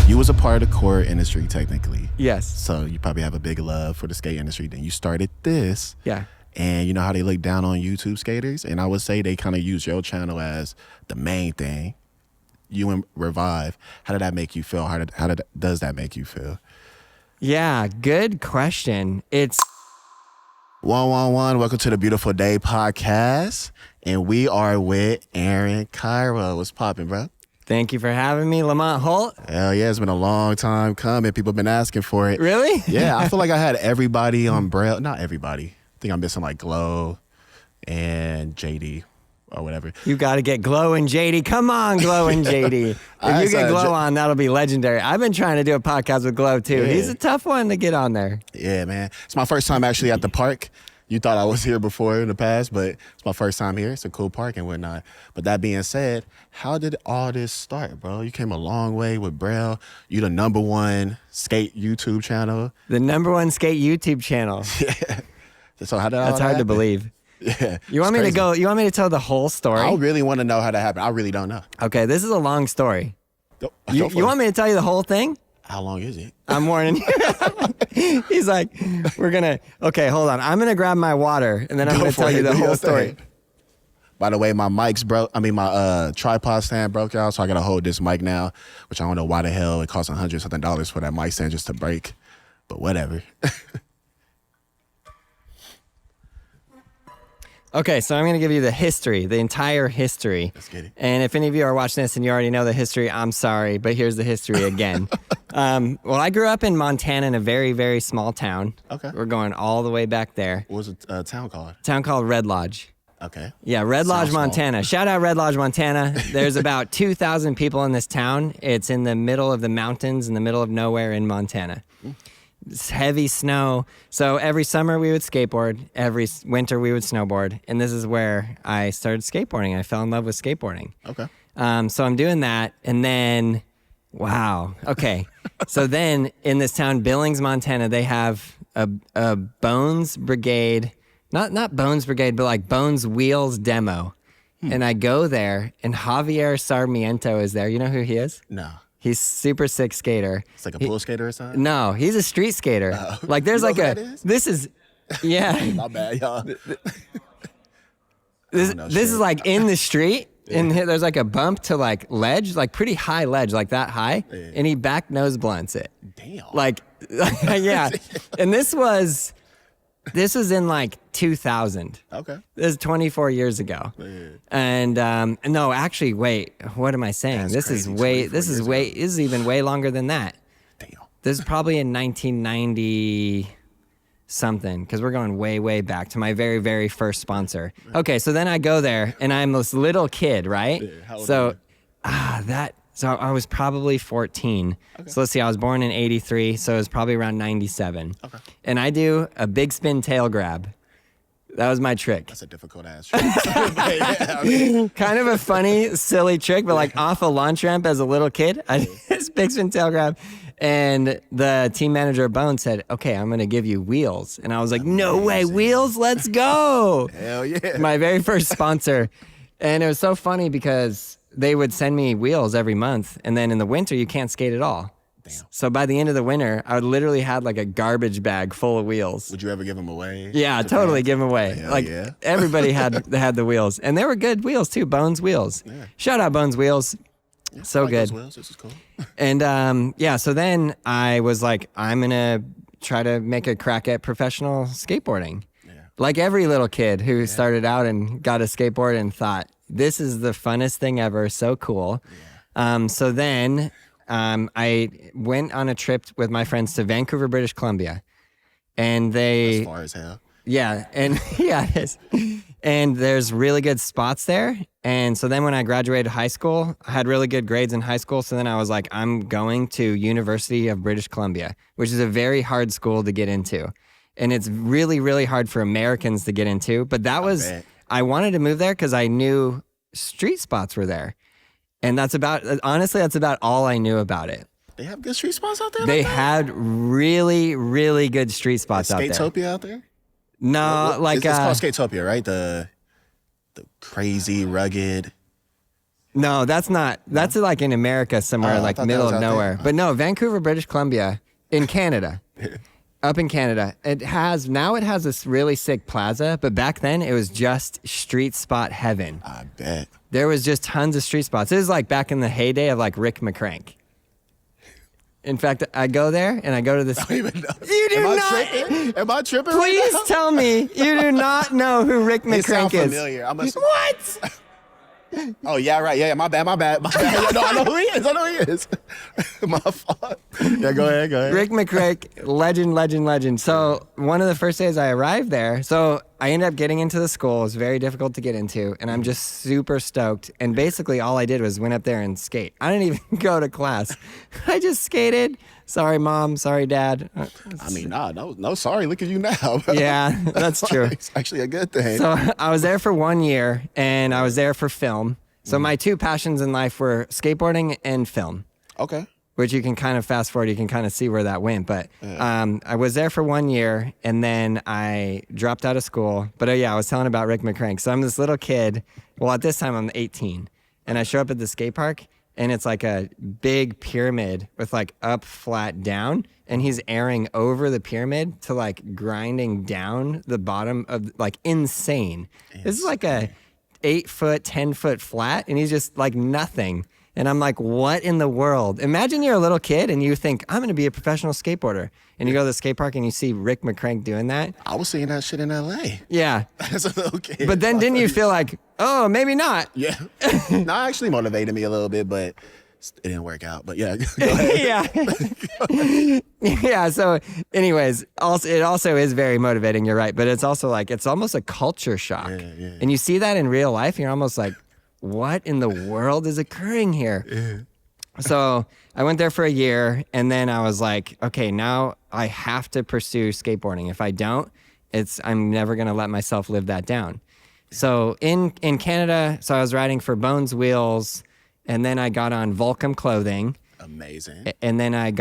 you was a part of the core industry technically. Yes. So you probably have a big love for the skate industry. Then you started this. Yeah. And you know how they look down on YouTube skaters? And I would say they kind of use your channel as the main thing. You and Revive. How did that make you feel? Does that make you feel? Yeah, good question. It's 111, welcome to the Beautiful Day podcast. And we are with Aaron Kyro. What's popping, bro? Thank you for having me, Lamont Holt. Hell yeah, it's been a long time coming. People have been asking for it. Really? Yeah, I feel like I had everybody on Braille. Not everybody. I think I'm missing like Glow and JD or whatever. You got to get Glow and JD. Come on, Glow and JD. If you get Glow on, that'll be legendary. I've been trying to do a podcast with Glow too. Yeah. He's a tough one to get on there. Yeah, man. It's my first time actually at the park. You thought I was here before in the past, but it's my first time here. It's a cool park and whatnot. But that being said, how did all this start, bro? You came a long way with Braille. You the #1 skate YouTube channel. The #1 skate YouTube channel. Yeah. So how did That's hard to believe. Yeah. You want me to go? You want me to tell the whole story? I really want to know how that happened. I really don't know. Okay, this is a long story. You want me to tell you the whole thing? How long is it? I'm warning you. He's like, okay, hold on. I'm going to grab my water, and then I'm going to tell you the whole story. By the way, my mic's broke. My tripod stand broke out, so I got to hold this mic now, which I don't know why the hell it costs $100 something for that mic stand just to break, but whatever. Okay, so I'm going to give you the history, the entire history. Let's get it. And if any of you are watching this and you already know the history, I'm sorry, but here's the history again. Well, I grew up in Montana in a very, very small town. Okay. We're going all the way back there. What was the town called? Town called Red Lodge. Okay. Yeah, Red Lodge, Montana. Shout out Red Lodge, Montana. There's about 2,000 people in this town. It's in the middle of the mountains, in the middle of nowhere in Montana. It's heavy snow. So every summer we would skateboard. Every winter we would snowboard. And this is where I started skateboarding. I fell in love with skateboarding. Okay. So I'm doing that. And then, wow. Okay. So then in this town, Billings, Montana, they have a Bones Brigade, not Bones Brigade, but like Bones Wheels demo. And I go there and Javier Sarmiento is there. You know who he is? No. He's super sick skater. It's like a pool skater or something? No, he's a street skater. Like there's you know like who that is? This is, yeah. My bad, y'all. This is like in the street, and there's like a bump to like ledge, like pretty high ledge, like that high, and he back nose blunts it. Damn. Like, yeah. And this was in like 2000. Okay. This is 24 years ago. Yeah. And no, actually, wait. What am I saying? That's this crazy. is even way longer than that. Damn. This is probably in 1990 something, because we're going way, way back to my very, very first sponsor. Okay, so then I go there, and I'm this little kid, right? Yeah, how old are you? So I was probably 14. Okay. So let's see, I was born in 83, so it was probably around 97. Okay. And I do a big spin tail grab. That was my trick. That's a difficult ass trick. Kind of a funny, silly trick, but like off a launch ramp as a little kid, I did this big spin tail grab. And the team manager at Bone said, okay, I'm going to give you wheels. And I was like, no way, wheels, let's go. Hell yeah. My very first sponsor. And it was so funny because they would send me wheels every month. And then in the winter, you can't skate at all. Damn. So by the end of the winter, I would literally have like a garbage bag full of wheels. Would you ever give them away? Yeah, totally give them away. Hell like yeah. Everybody had the wheels. And they were good wheels too, Bones wheels. Yeah. Shout out Bones wheels. Yeah, so like good. Those wheels. This is cool. And so then I was like, I'm going to try to make a crack at professional skateboarding. Yeah. Like every little kid who started out and got a skateboard and thought, this is the funnest thing ever, so cool. Yeah. So then I went on a trip with my friends to Vancouver, British Columbia. And As far as hell. Yeah, and yeah, it is. And there's really good spots there. And so then when I graduated high school, I had really good grades in high school. So then I was like, I'm going to University of British Columbia, which is a very hard school to get into. And it's really, really hard for Americans to get into. But I wanted to move there because I knew street spots were there. And that's about all I knew about it. They have good street spots out there? They had really, really good street spots out there. Skatopia out there? No, it's called Skatopia, right? The crazy, rugged. No, that's not. That's like in America somewhere, I like thought that middle was of out there. nowhere. But no, Vancouver, British Columbia, in Canada. Up in Canada. It has this really sick plaza, but back then it was just street spot heaven. I bet. There was just tons of street spots. It was like back in the heyday of like Rick McCrank. In fact, I go there and I go to this. I don't even know. You do Am not. I tripping? Am I tripping? Please right now? tell me you do not know who Rick It sounds McCrank is. familiar. What? Oh yeah, right. Yeah, my bad. Yeah, no, I know who he is. My fault. Yeah, go ahead. Rick McCrank, legend. So one of the first days I arrived there, so I ended up getting into the school. It was very difficult to get into, and I'm just super stoked. And basically all I did was went up there and skate. I didn't even go to class. I just skated. Sorry, Mom. Sorry, Dad. I mean, no, sorry. Look at you now. Bro. Yeah, that's true. It's actually a good thing. So I was there for 1 year, and I was there for film. So my two passions in life were skateboarding and film. Okay. Which you can kind of fast forward, you can kind of see where that went. But I was there for 1 year, and then I dropped out of school. But yeah, I was telling about Rick McCrank. So I'm this little kid. Well, at this time, I'm 18. And I show up at the skate park, and it's like a big pyramid with like up, flat, down. And he's airing over the pyramid to like grinding down the bottom of like insane. This is like a 8-foot, 10-foot flat, and he's just like nothing. And I'm like, what in the world? Imagine you're a little kid and you think, I'm going to be a professional skateboarder. And you go to the skate park and you see Rick McCrank doing that. I was seeing that shit in L.A. Yeah. As a little kid. But then didn't you feel like, oh, maybe not? Yeah. No, it actually motivated me a little bit, but it didn't work out. But yeah. Go ahead. Yeah. So anyways, it also is very motivating. You're right. But it's also like, it's almost a culture shock. Yeah. And you see that in real life. You're almost like, what in the world is occurring here? Yeah. So I went there for a year, and then I was like, okay, now I have to pursue skateboarding. If I don't, I'm never going to let myself live that down. So in Canada, so I was riding for Bones Wheels, and then I got on Volcom Clothing. Amazing. And then I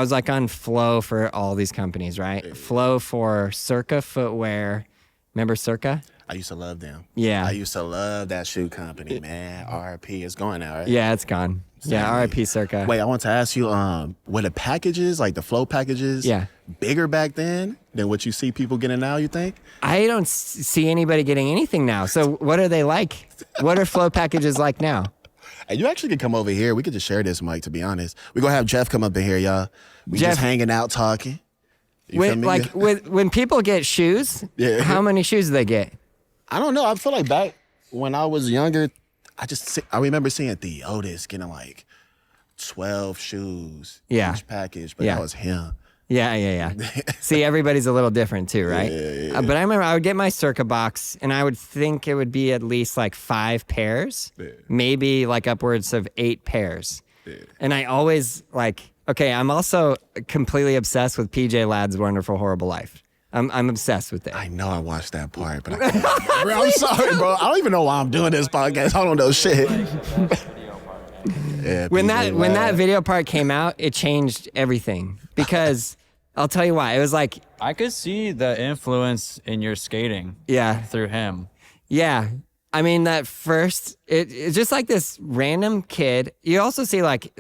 was like on Flow for all these companies, right? Yeah. Flow for Circa Footwear. Remember Circa? I used to love them. Yeah. I used to love that shoe company, man. RIP is going now, right? Yeah, it's gone. Yeah, RIP Circa. Wait, I want to ask you, were the packages, like the Flow packages, bigger back then than what you see people getting now, you think? I don't see anybody getting anything now. So what are they like? What are Flow packages like now? Hey, you actually could come over here. We could just share this mic, to be honest. We're going to have Jeff come up in here, y'all. We just hanging out, talking. When people get shoes, how many shoes do they get? I don't know. I feel like back when I was younger, I remember seeing Theotis getting like 12 shoes each package, but that was him. Yeah. See, everybody's a little different too, right? Yeah. But I remember I would get my Circa box, and I would think it would be at least like 5 pairs, maybe like upwards of 8 pairs. Yeah. And I always I'm also completely obsessed with PJ Ladd's Wonderful Horrible Life. I'm obsessed with it. I know I watched that part, but I can't remember. I'm sorry, bro. I don't even know why I'm doing this podcast. I don't know shit. When that video part came out, it changed everything, because I'll tell you why. It was like, I could see the influence in your skating. Yeah. Through him. Yeah. I mean, that first, it's just like this random kid. You also see like,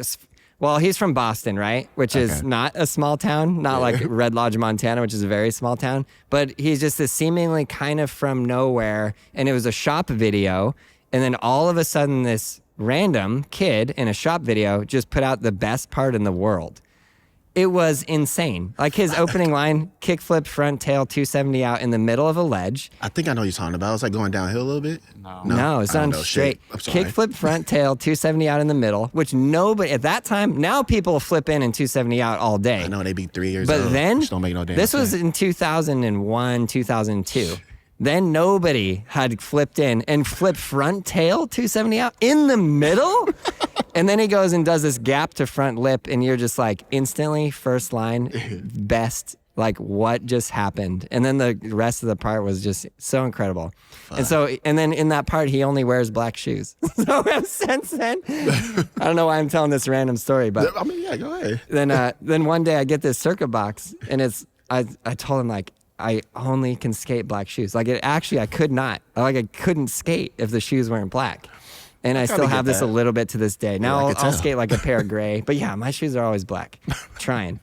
well, he's from Boston, right? Which is not a small town, not like Red Lodge, Montana, which is a very small town. But he's just this seemingly kind of from nowhere. And it was a shop video. And then all of a sudden, this random kid in a shop video just put out the best part in the world. It was insane. Like his opening line, kickflip, front tail, 270 out in the middle of a ledge. I think I know what you're talking about. It's like going downhill a little bit. No, it's on straight. Kickflip, front tail, 270 out in the middle, which nobody, at that time, now people flip in and 270 out all day. I know, they be 3 years old. But then, don't make no damn this sense. was in 2001, 2002. Then nobody had flipped in and flipped front tail 270 out in the middle. And then he goes and does this gap to front lip, and you're just like instantly first line, best, like what just happened. And then the rest of the part was just so incredible. And then in that part, he only wears black shoes. So since then, I don't know why I'm telling this random story, but I mean, yeah, go ahead. Then one day I get this Circa box, and I told him like, I only can skate black shoes. Like I could not. Like I couldn't skate if the shoes weren't black. And I still get have this that. a little bit to this day. Now I I'll could tell. skate like a pair of gray. But yeah, my shoes are always black. Trying.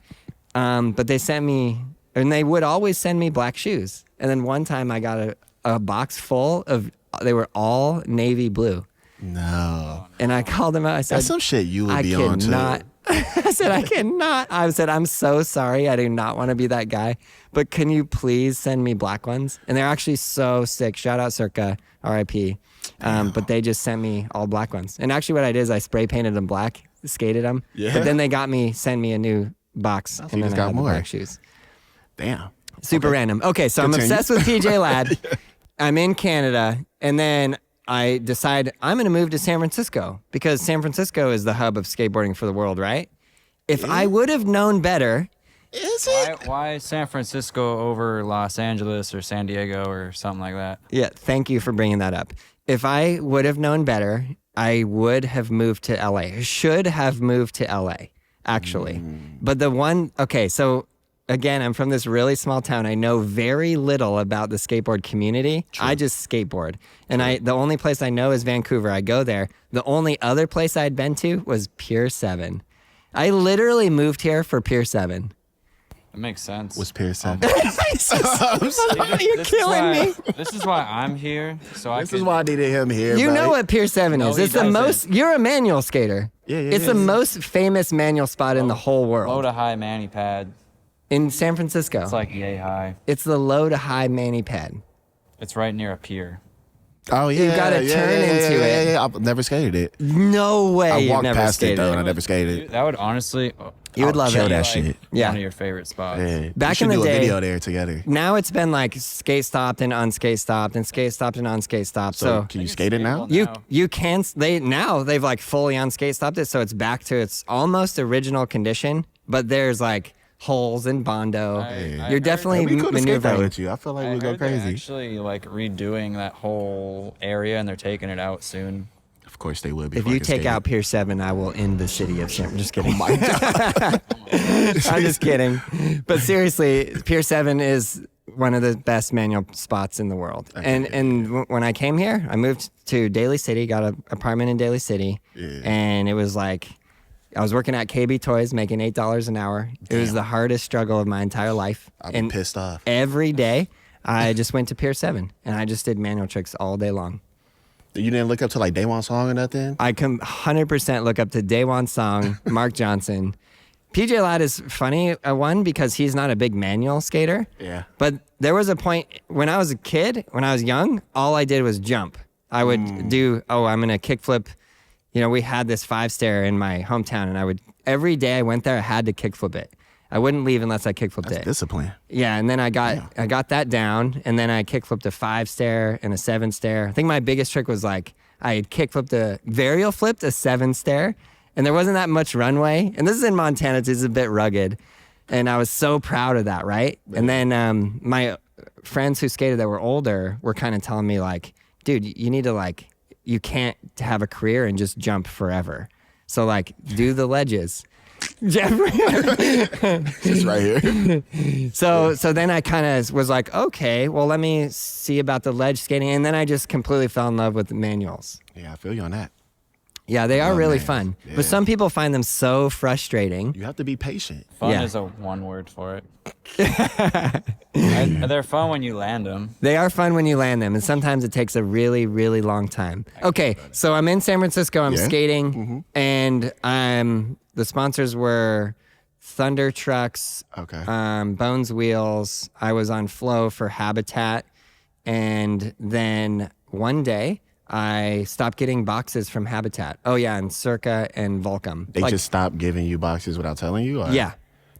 But they sent me, and they would always send me black shoes. And then one time I got a box full of, they were all navy blue. No. And I called them out. I said, That's some shit you would I be on cannot. too. I said, I cannot. I said, I'm so sorry. I do not want to be that guy. But can you please send me black ones? And they're actually so sick. Shout out Circa, RIP. But they just sent me all black ones. And actually what I did is I spray painted them black, skated them. Yeah. But then they send me a new box. you And then just I got had more. the black shoes. Damn. Super random. Okay, so Continue. I'm obsessed with PJ Ladd. I'm in Canada, and then I decide I'm going to move to San Francisco because San Francisco is the hub of skateboarding for the world, right? If I would have known better, Is it? Why San Francisco over Los Angeles or San Diego or something like that? yeah, thank you for bringing that up. If I would have known better, I would have moved to LA. Should have moved to LA, actually. But okay, so again, I'm from this really small town. I know very little about the skateboard community. I just skateboard. And the only place I know is Vancouver. I go there. The only other place I'd been to was Pier 7. I literally moved here for Pier 7. It makes sense. Was Pearson? You're This is killing why- me. This is why I'm here. So I This can, is why I needed him here. You bro. know what Pier 7 No, is. he It's the doesn't. most, you're a manual skater. Yeah, It's the most famous manual spot in the whole low world. to high mani pad. In San Francisco. It's like yay high. It's the low to high mani pad. It's right near a pier. Oh yeah, gotta turn into it. Yeah. I've never skated it. No way I you've walked never past skated it though, it. and I never skated. That would honestly. You would love kill it. that like shit. Yeah. One of your favorite spots. Yeah. Back we should in the do day- a video there together. Now it's been like skate stopped and unskate stopped and skate stopped and unskate stopped. So So can you skate it now? skatable you can they've like fully unskate stopped it, so it's back to its almost original condition. But there's like holes in Bondo. I You're definitely We could skate that maneuvering. with you. I feel like I we'd go heard they're crazy. actually like redoing that whole area and they're taking it out soon. Of course they would. If you take out Pier 7, I will end the city of San. I'm just kidding. Oh my god. I'm just kidding. But seriously, Pier 7 is one of the best manual spots in the world. When I came here, I moved to Daly City, got an apartment in Daly City, and it was like I was working at KB Toys, making $8 an hour. It was the hardest struggle of my entire life. I'd be pissed off. Every day, I just went to Pier 7, and I just did manual tricks all day long. You didn't look up to like Daewon Song or nothing? I can 100% look up to Daewon Song, Mark Johnson. PJ Ladd is funny, one, because he's not a big manual skater. Yeah. But there was a point when I was a kid, when I was young, all I did was jump. I would do, I'm going to kickflip. You know, we had this 5-stair in my hometown, and every day I went there, I had to kickflip it. I wouldn't leave unless I kickflipped it. Discipline. Yeah, and then I got that down, and then I kickflipped a 5-stair and a 7-stair. I think my biggest trick was like I had varial flipped a 7-stair, and there wasn't that much runway. And this is in Montana, so it's a bit rugged, and I was so proud of that, right? And then my friends who skated that were older were kind of telling me like, dude, you need to you can't have a career and just jump forever. So like do the ledges. Jeffrey. It's right here. So then I kind of was like, okay, well, let me see about the ledge skating. And then I just completely fell in love with the manuals. Yeah, I feel you on that. Yeah, they are really man. fun. Yeah. But some people find them so frustrating. You have to be patient. Fun Yeah. is a one word for it. They're fun when you land them. They are fun when you land them. And sometimes it takes a really, really long time. Okay, so I'm in San Francisco. I'm Yeah. skating. And the sponsors were Thunder Trucks, Okay. Bones Wheels. I was on Flow for Habitat. And then one day, I stopped getting boxes from Habitat. Oh, yeah, and Circa and Volcom. They just stopped giving you boxes without telling you? Or? Yeah.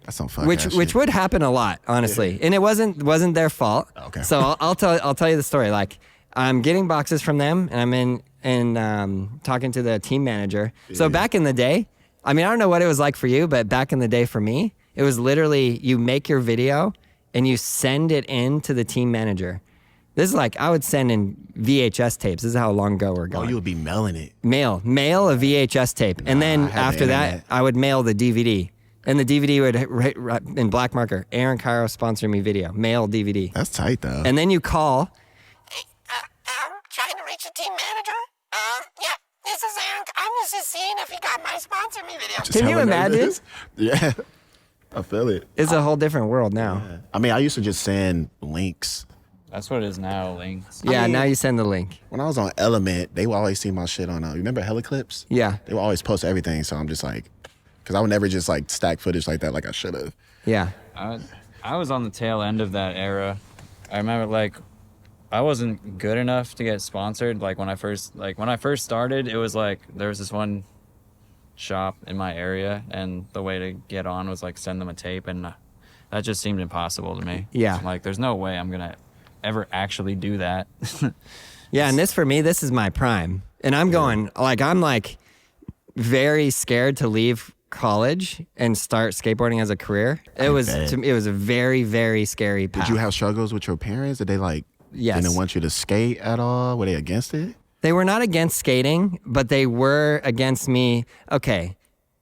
That's some fuck Which ass which shit. would happen a lot, honestly, and it wasn't their fault. Okay. So I'll tell you the story. Like I'm getting boxes from them, and I'm in talking to the team manager. So back in the day, I mean, I don't know what it was like for you, but back in the day for me, it was literally you make your video and you send it in to the team manager. This is like I would send in VHS tapes. This is how long ago we're Oh, going. you would be mailing it. Mail a VHS tape, and then I had the after that, internet. I would mail the DVD. And the DVD would write in black marker, Aaron Kyro sponsor me video, mail DVD. That's tight though. And then you call. Trying to reach the team manager. Yeah, this is Aaron. I'm just seeing if he got my sponsor me video. Just Can you telling imagine? nervous. Yeah, I feel it. It's a whole different world now. Yeah. I mean, I used to just send links. That's what it is now, links. Yeah, mean- now you send the link. When I was on Element, they would always see my shit on. Remember Heliclips? Yeah. They would always post everything. So I'm just like, because I would never just like stack footage like that, like I should have. Yeah. I was on the tail end of that era. I remember like I wasn't good enough to get sponsored. Like when I first started, it was like there was this one shop in my area, and the way to get on was like send them a tape, and that just seemed impossible to me. Yeah. Like there's no way I'm gonna ever actually do that. Yeah, and this is my prime. And I'm going, like, I'm like very scared to leave college and start skateboarding as a career. It was a very, very scary path. Did you have struggles with your parents? Did they like, Yes. didn't want you to skate at all? Were they against it? They were not against skating, but they were against me. Okay,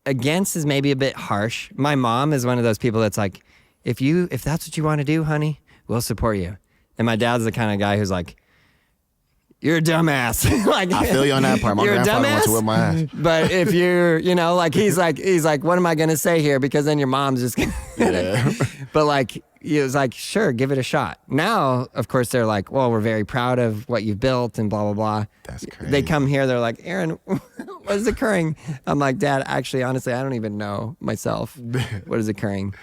against is maybe a bit harsh. My mom is one of those people that's like, if that's what you want to do, honey, we'll support you. And my dad's the kind of guy who's like, you're a dumbass. Like, I feel you on that part. My you're a grandfather wants to dumbass? whip my ass. But if you're, like he's like, what am I gonna say here? Because then your mom's just gonna. Yeah. But like, he was like, sure, give it a shot. Now, of course, they're like, well, we're very proud of what you've built and blah blah blah. That's crazy. They come here, they're like, Aaron, what is occurring? I'm like, Dad, actually, honestly, I don't even know myself what is occurring.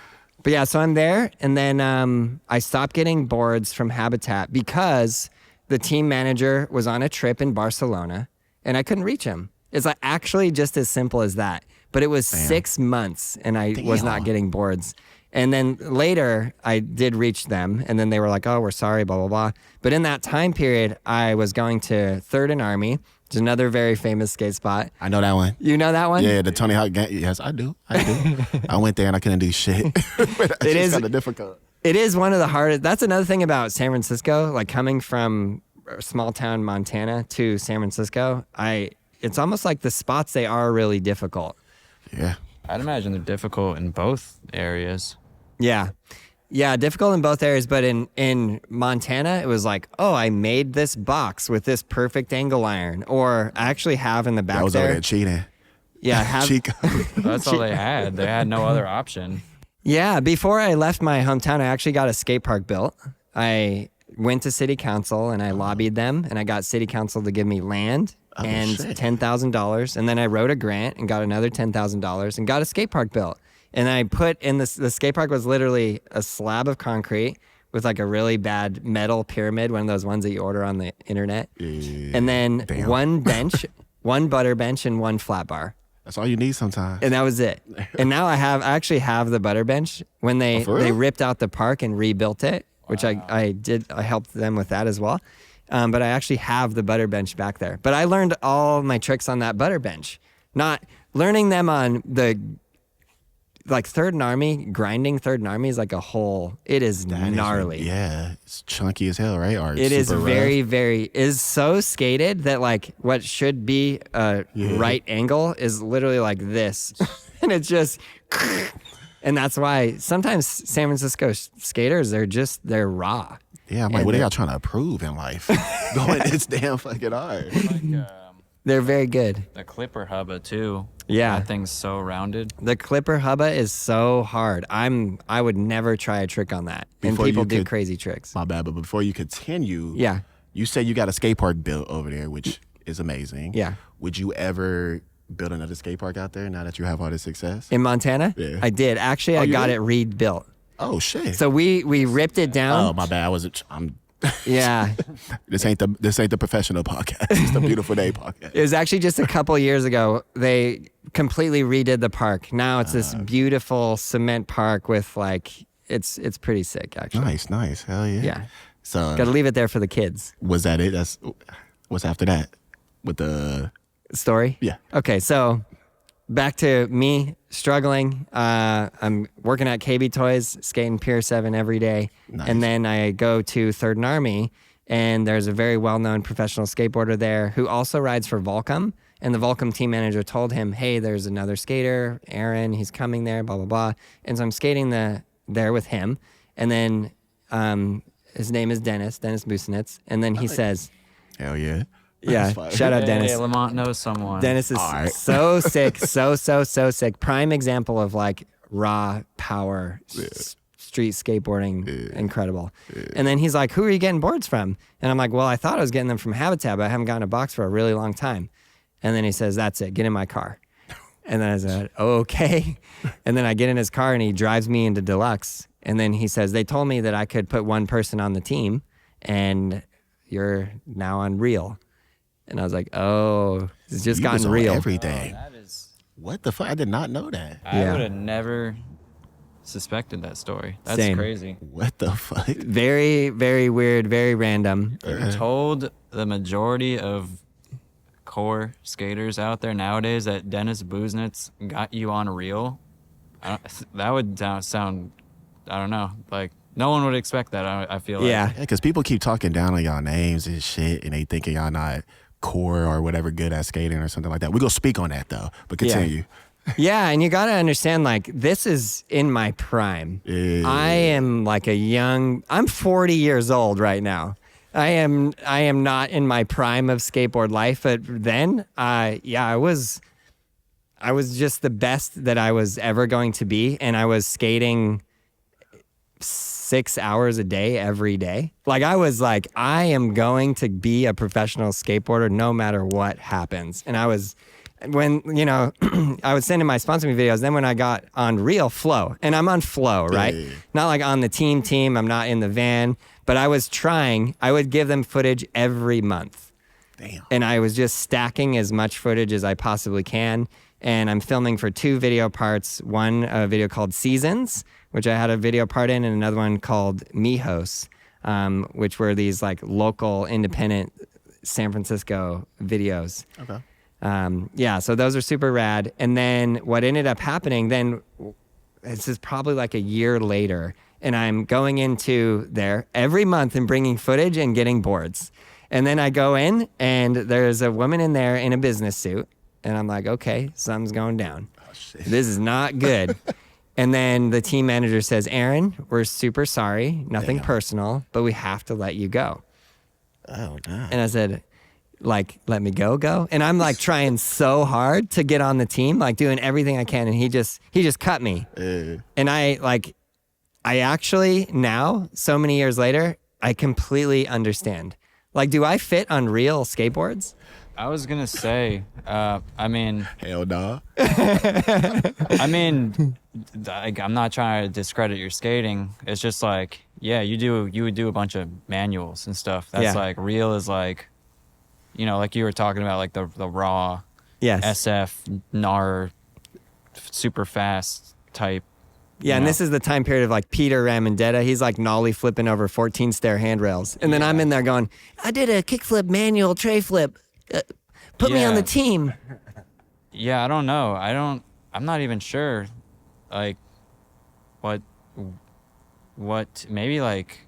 But yeah, so I'm there, and then I stopped getting boards from Habitat because the team manager was on a trip in Barcelona, and I couldn't reach him. It's like actually just as simple as that. But it was 6 months, and I was not getting boards. And then later, I did reach them, and then they were like, oh, we're sorry, blah, blah, blah. But in that time period, I was going to 3rd and Army, which is another very famous skate spot. I know that one. You know that one? Yeah, the Tony Hawk gang. Yes, I do. I went there and I couldn't do shit. It is kind of difficult. It is one of the hardest. That's another thing about San Francisco, like coming from small town Montana to San Francisco. It's almost like the spots they are really difficult. Yeah. I'd imagine they're difficult in both areas. Yeah. Yeah, difficult in both areas, but in Montana, it was like, oh, I made this box with this perfect angle iron. Or I actually have in the back I was over there. there cheating. Yeah, have, Chico. That's all they had. They had no other option. yeah, before I left my hometown, I actually got a skate park built. I went to city council and I lobbied them, and I got city council to give me land and shit. $10,000. And then I wrote a grant and got another $10,000 and got a skate park built. And I put in the skate park was literally a slab of concrete with like a really bad metal pyramid, one of those ones that you order on the internet. Yeah. And then Damn. one bench, one butter bench, and one flat bar. That's all you need sometimes. And that was it. And now I actually have the butter bench. When they for real? ripped out the park and rebuilt it, which I helped them with that as well. But I actually have the butter bench back there. But I learned all my tricks on that butter bench, not learning them on the like 3rd and Army. Grinding 3rd and Army is like a whole. It is That is- gnarly. yeah. It's chunky as hell, right? Or It is super rough. very is so skated that like what should be a right angle is literally like this. And it's just, and that's why sometimes San Francisco skaters, they're raw. Yeah, I'm like, what are y'all trying to prove in life? Going this damn fucking hard. Like They're very good. the Clipper Hubba too. Yeah. That thing's so rounded. The Clipper Hubba is so hard. I would never try a trick on that. And Before people you do could- crazy tricks. My bad, but before you continue, Yeah. you said you got a skate park built over there, which is amazing. Yeah. Would you ever build another skate park out there now that you have all this success? In Montana? Yeah. I did. Actually, I you got did? it rebuilt. Oh shit. So we ripped it down. Oh my bad. I'm Yeah. this ain't the professional podcast. It's the Beautiful Day podcast. It was actually just a couple years ago. They completely redid the park. Now it's this beautiful cement park with like it's pretty sick actually. Nice. Hell yeah. Yeah. So Got to leave it there for the kids. was that it? That's what's after that with the Story? yeah. Okay, so back to me struggling. I'm working at KB Toys, skating Pier 7 every day. Nice. And then I go to 3rd and Army, and there's a very well-known professional skateboarder there who also rides for Volcom. And the Volcom team manager told him, hey, there's another skater, Aaron, he's coming there, blah, blah, blah. And so I'm skating there with him. And then his name is Dennis Busenitz. And then he says, Hell yeah. Yeah, fire. shout out Dennis. Hey, Lamont knows someone. Dennis is All right. so sick, so sick. Prime example of like raw power, street skateboarding, incredible. And then he's like, "Who are you getting boards from?" And I'm like, "Well, I thought I was getting them from Habitat, but I haven't gotten a box for a really long time." And then he says, "That's it. Get in my car." And then I said, "Okay." And then I get in his car and he drives me into Deluxe. And then he says, "They told me that I could put one person on the team, and you're now on Real." And I was like, "Oh, it's just You was gotten on real." every day. That is. What the fuck? I did not know that. I Yeah. would have never suspected that story. That's Same. crazy. What the fuck? Very, very weird, very random. You're told the majority of core skaters out there nowadays that Dennis Buznitz got you on Reel. That would sound, I don't know, like no one would expect that. I feel like. Yeah. Yeah, because people keep talking down on y'all names and shit, and they thinking y'all not core or whatever good at skating or something like that. We gonna speak on that though, but continue. Yeah, and you got to understand, like, this is in my prime. Yeah. I am like I'm 40 years old right now. I am not in my prime of skateboard life, but then, I was just the best that I was ever going to be, and I was skating 6 hours a day every day. Like, I was like, I am going to be a professional skateboarder no matter what happens. And I was, when, I would send in my sponsor me videos, then when I got on Real Flow, and I'm on Flow, right? Yeah. Not like on the team, I'm not in the van, but I was trying, I would give them footage every month. Damn. And I was just stacking as much footage as I possibly can. And I'm filming for 2 video parts, one a video called Seasons, which I had a video part in, and another one called Mijos, which were these like local independent San Francisco videos. Okay. So those are super rad. And then what ended up happening then, this is probably like a year later, and I'm going into there every month and bringing footage and getting boards. And then I go in and there's a woman in there in a business suit. And I'm like, okay, something's going down. Oh shit. This is not good. And then the team manager says, "Aaron, we're super sorry. Nothing Damn. personal, but we have to let you go." Oh no. And I said, like, "Let me go." And I'm like trying so hard to get on the team, like doing everything I can. And he just cut me. And I actually now, so many years later, I completely understand. Like, do I fit on Real skateboards? I was gonna say, I mean, Hell no. like, I'm not trying to discredit your skating. It's just like, yeah, you would do a bunch of manuals and stuff. That's Yeah. like Real is like, like you were talking about, like the raw Yes. SF NAR super fast type. Yeah, and Yeah. this is the time period of like Peter Ramondetta. He's like nollie flipping over 14 stair handrails. And then I'm in there going, "I did a kickflip manual tray flip. Put me on Yeah. the team." Yeah, I don't know. I'm not even sure, like, what, maybe like,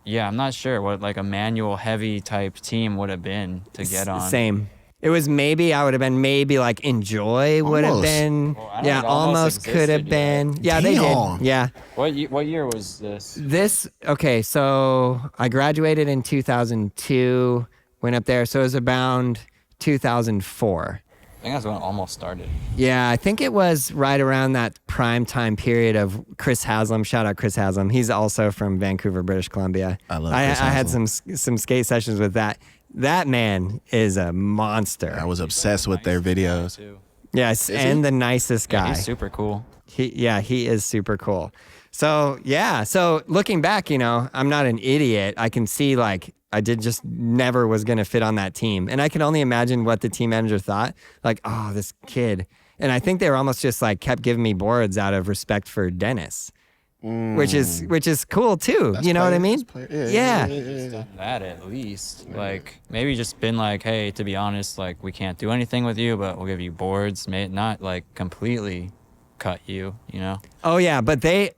yeah, I'm not sure what like a manual heavy type team would have been to get on. Same. It was maybe, I would have been maybe like Enjoy would have Almost. been. Well, I don't Yeah, think almost almost could have existed been. yet. Yeah, they Damn. did. Yeah. What year was this? Okay, so I graduated in 2002, went up there. So it was around 2004. I think that's when it almost started. Yeah, I think it was right around that prime time period of Chris Haslam. Shout out Chris Haslam. He's also from Vancouver, British Columbia. I love I Chris had Haslam. some skate sessions with that. That man is a monster. I was obsessed with their videos. Too. Yes, and the nicest Yeah, guy. he's super cool. He is super cool. So looking back, I'm not an idiot. I can see like I just never was going to fit on that team. And I can only imagine what the team manager thought. Like, oh, this kid. And I think they were almost just like kept giving me boards out of respect for Dennis, which is cool too. You know what I mean? Yeah. That at least, like, maybe just been like, hey, to be honest, like, we can't do anything with you, but we'll give you boards. May not like completely cut you, Oh yeah, but they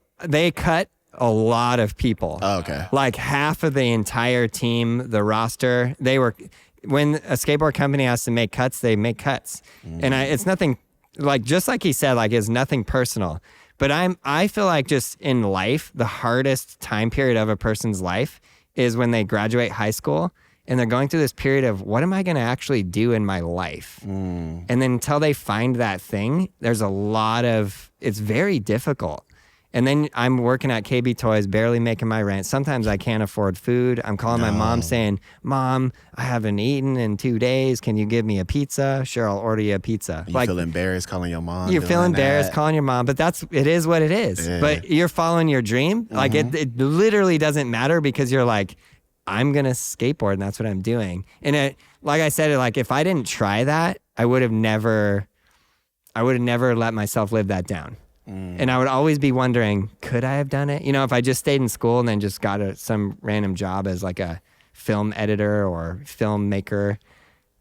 cut a lot of people. Oh, okay. Like half of the entire team, the roster, when a skateboard company has to make cuts, they make cuts. And it's nothing, like, just like he said, like, it's nothing personal. But I feel like just in life, the hardest time period of a person's life is when they graduate high school and they're going through this period of what am I going to actually do in my life? And then until they find that thing, there's it's very difficult. And then I'm working at KB Toys, barely making my rent. Sometimes I can't afford food. I'm calling my mom saying, Mom, I haven't eaten in 2 days. Can you give me a pizza? Sure, I'll order you a pizza. You feel embarrassed calling your mom? You feel embarrassed calling your mom, but it is what it is. Yeah. But you're following your dream. Like it literally doesn't matter because you're like, I'm going to skateboard and that's what I'm doing. And like I said, like if I didn't try that, I would have never let myself live that down. And I would always be wondering, could I have done it? You know, if I just stayed in school and then just got some random job as like a film editor or filmmaker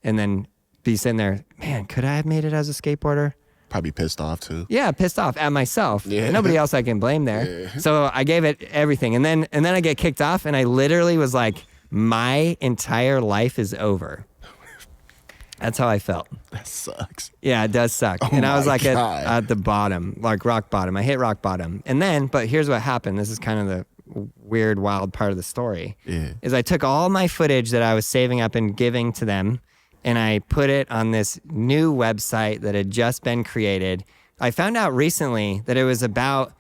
and then be sitting there, man, could I have made it as a skateboarder? Probably pissed off too. Yeah, pissed off at myself. Yeah. Nobody else I can blame there. Yeah. So I gave it everything. And then I get kicked off and I literally was like, my entire life is over. That's how I felt. That sucks. Yeah, it does suck. Oh and I was my like at the bottom, like rock bottom. I hit rock bottom. And then, but here's what happened. This is kind of the weird, wild part of the story. Yeah. Is I took all my footage that I was saving up and giving to them, and I put it on this new website that had just been created. I found out recently that it was about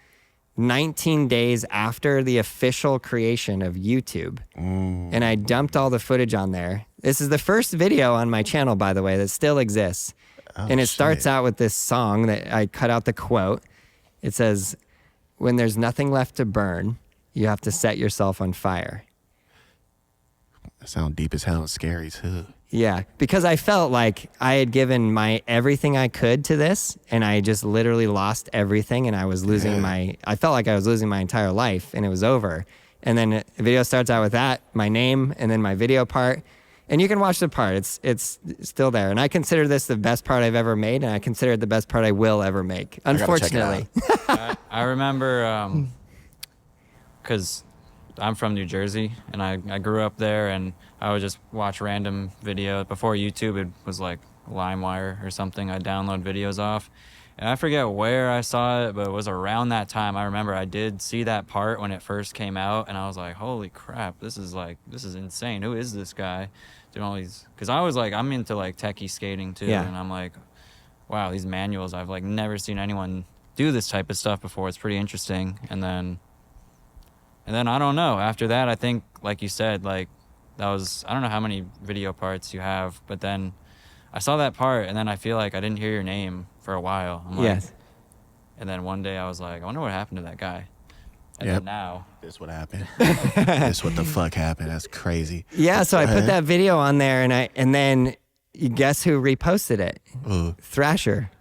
19 days after the official creation of YouTube. And I dumped all the footage on there. This is the first video on my channel, by the way, that still exists. And it starts out with this song that I cut out the quote. It says, when there's nothing left to burn, you have to set yourself on fire. That sounds deep as hell and scary too. Yeah, because I felt like I had given my everything I could to this, and I just literally lost everything, and I was losing I felt like I was losing my entire life, and it was over. And then the video starts out with that, my name, and then my video part. And you can watch the part. It's still there. And I consider this the best part I've ever made, and I consider it the best part I will ever make, unfortunately. I remember, because I'm from New Jersey, and I grew up there, and I would just watch random video. Before YouTube, it was like LimeWire or something. I'd download videos off. And I forget where I saw it, but it was around that time. I remember I did see that part when it first came out, and I was like, holy crap, this is insane. Who is this guy doing all these? Because I was like, I'm into like techie skating too, and I'm like, wow, these manuals, I've like never seen anyone do this type of stuff before. It's pretty interesting. And then I don't know. After that, I think, like you said, like that was, I don't know how many video parts you have, but then I saw that part, and then I feel like I didn't hear your name for a while. I'm like, Yes. And then one day I was like, I wonder what happened to that guy. And then now. This what happened. This what the fuck happened. That's crazy. Yeah, so I put that video on there, and then you guess who reposted it? Thrasher.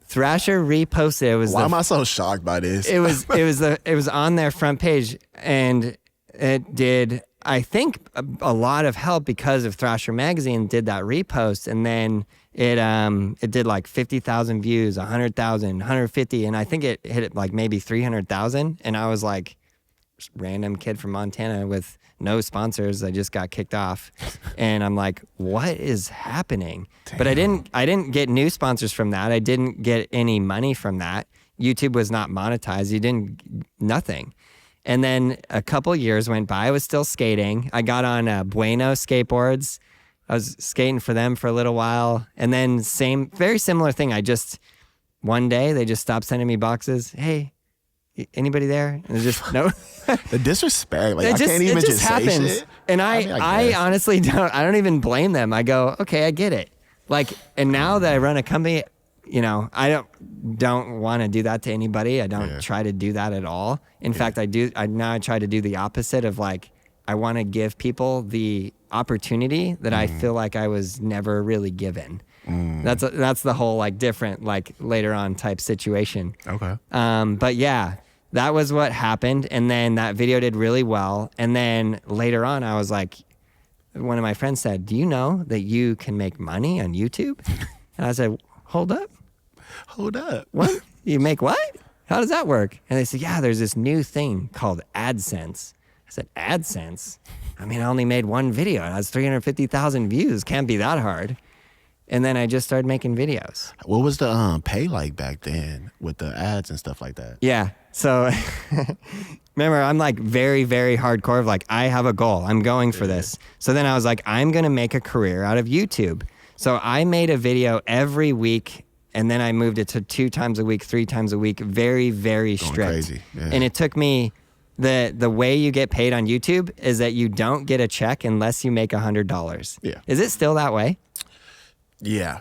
Thrasher reposted it. Why am I so shocked by this? It was on their front page, and it did, I think, a lot of help because of Thrasher Magazine did that repost, and then it did like 50,000 views, 100,000, 150, and I think it hit it like maybe 300,000. And I was like, random kid from Montana with no sponsors. I just got kicked off, and I'm like, what is happening? Damn. But I didn't get new sponsors from that. I didn't get any money from that. YouTube was not monetized. Nothing. And then a couple years went by. I was still skating. I got on Bueno skateboards. I was skating for them for a little while. And then very similar thing. One day they just stopped sending me boxes. Hey, anybody there? And it's just, no. The disrespect. Like, I can't even just happens. say shit. And I honestly I don't even blame them. I go, okay, I get it. Like, and now that I run a company, you know, I don't want to do that to anybody. I don't try to do that at all. In fact, I try to do the opposite of like, I want to give people the opportunity that I feel like I was never really given. That's the whole like different, like later on type situation. Okay. But yeah, that was what happened. And then that video did really well. And then later on, I was like, one of my friends said, do you know that you can make money on YouTube? And I said, hold up. What? You make what? How does that work? And they said, yeah, there's this new thing called AdSense. I said, AdSense? I mean, I only made one video. It has 350,000 views. Can't be that hard. And then I just started making videos. What was the pay like back then with the ads and stuff like that? Yeah. So remember, I'm like very, very hardcore of like, I have a goal. I'm going for this. So then I was like, I'm going to make a career out of YouTube. So I made a video every week, and then I moved it to 2 times a week, 3 times a week, very, very Going strict. crazy. Yeah. And it took me, the way you get paid on YouTube is that you don't get a check unless you make $100. Yeah. Is it still that way? Yeah,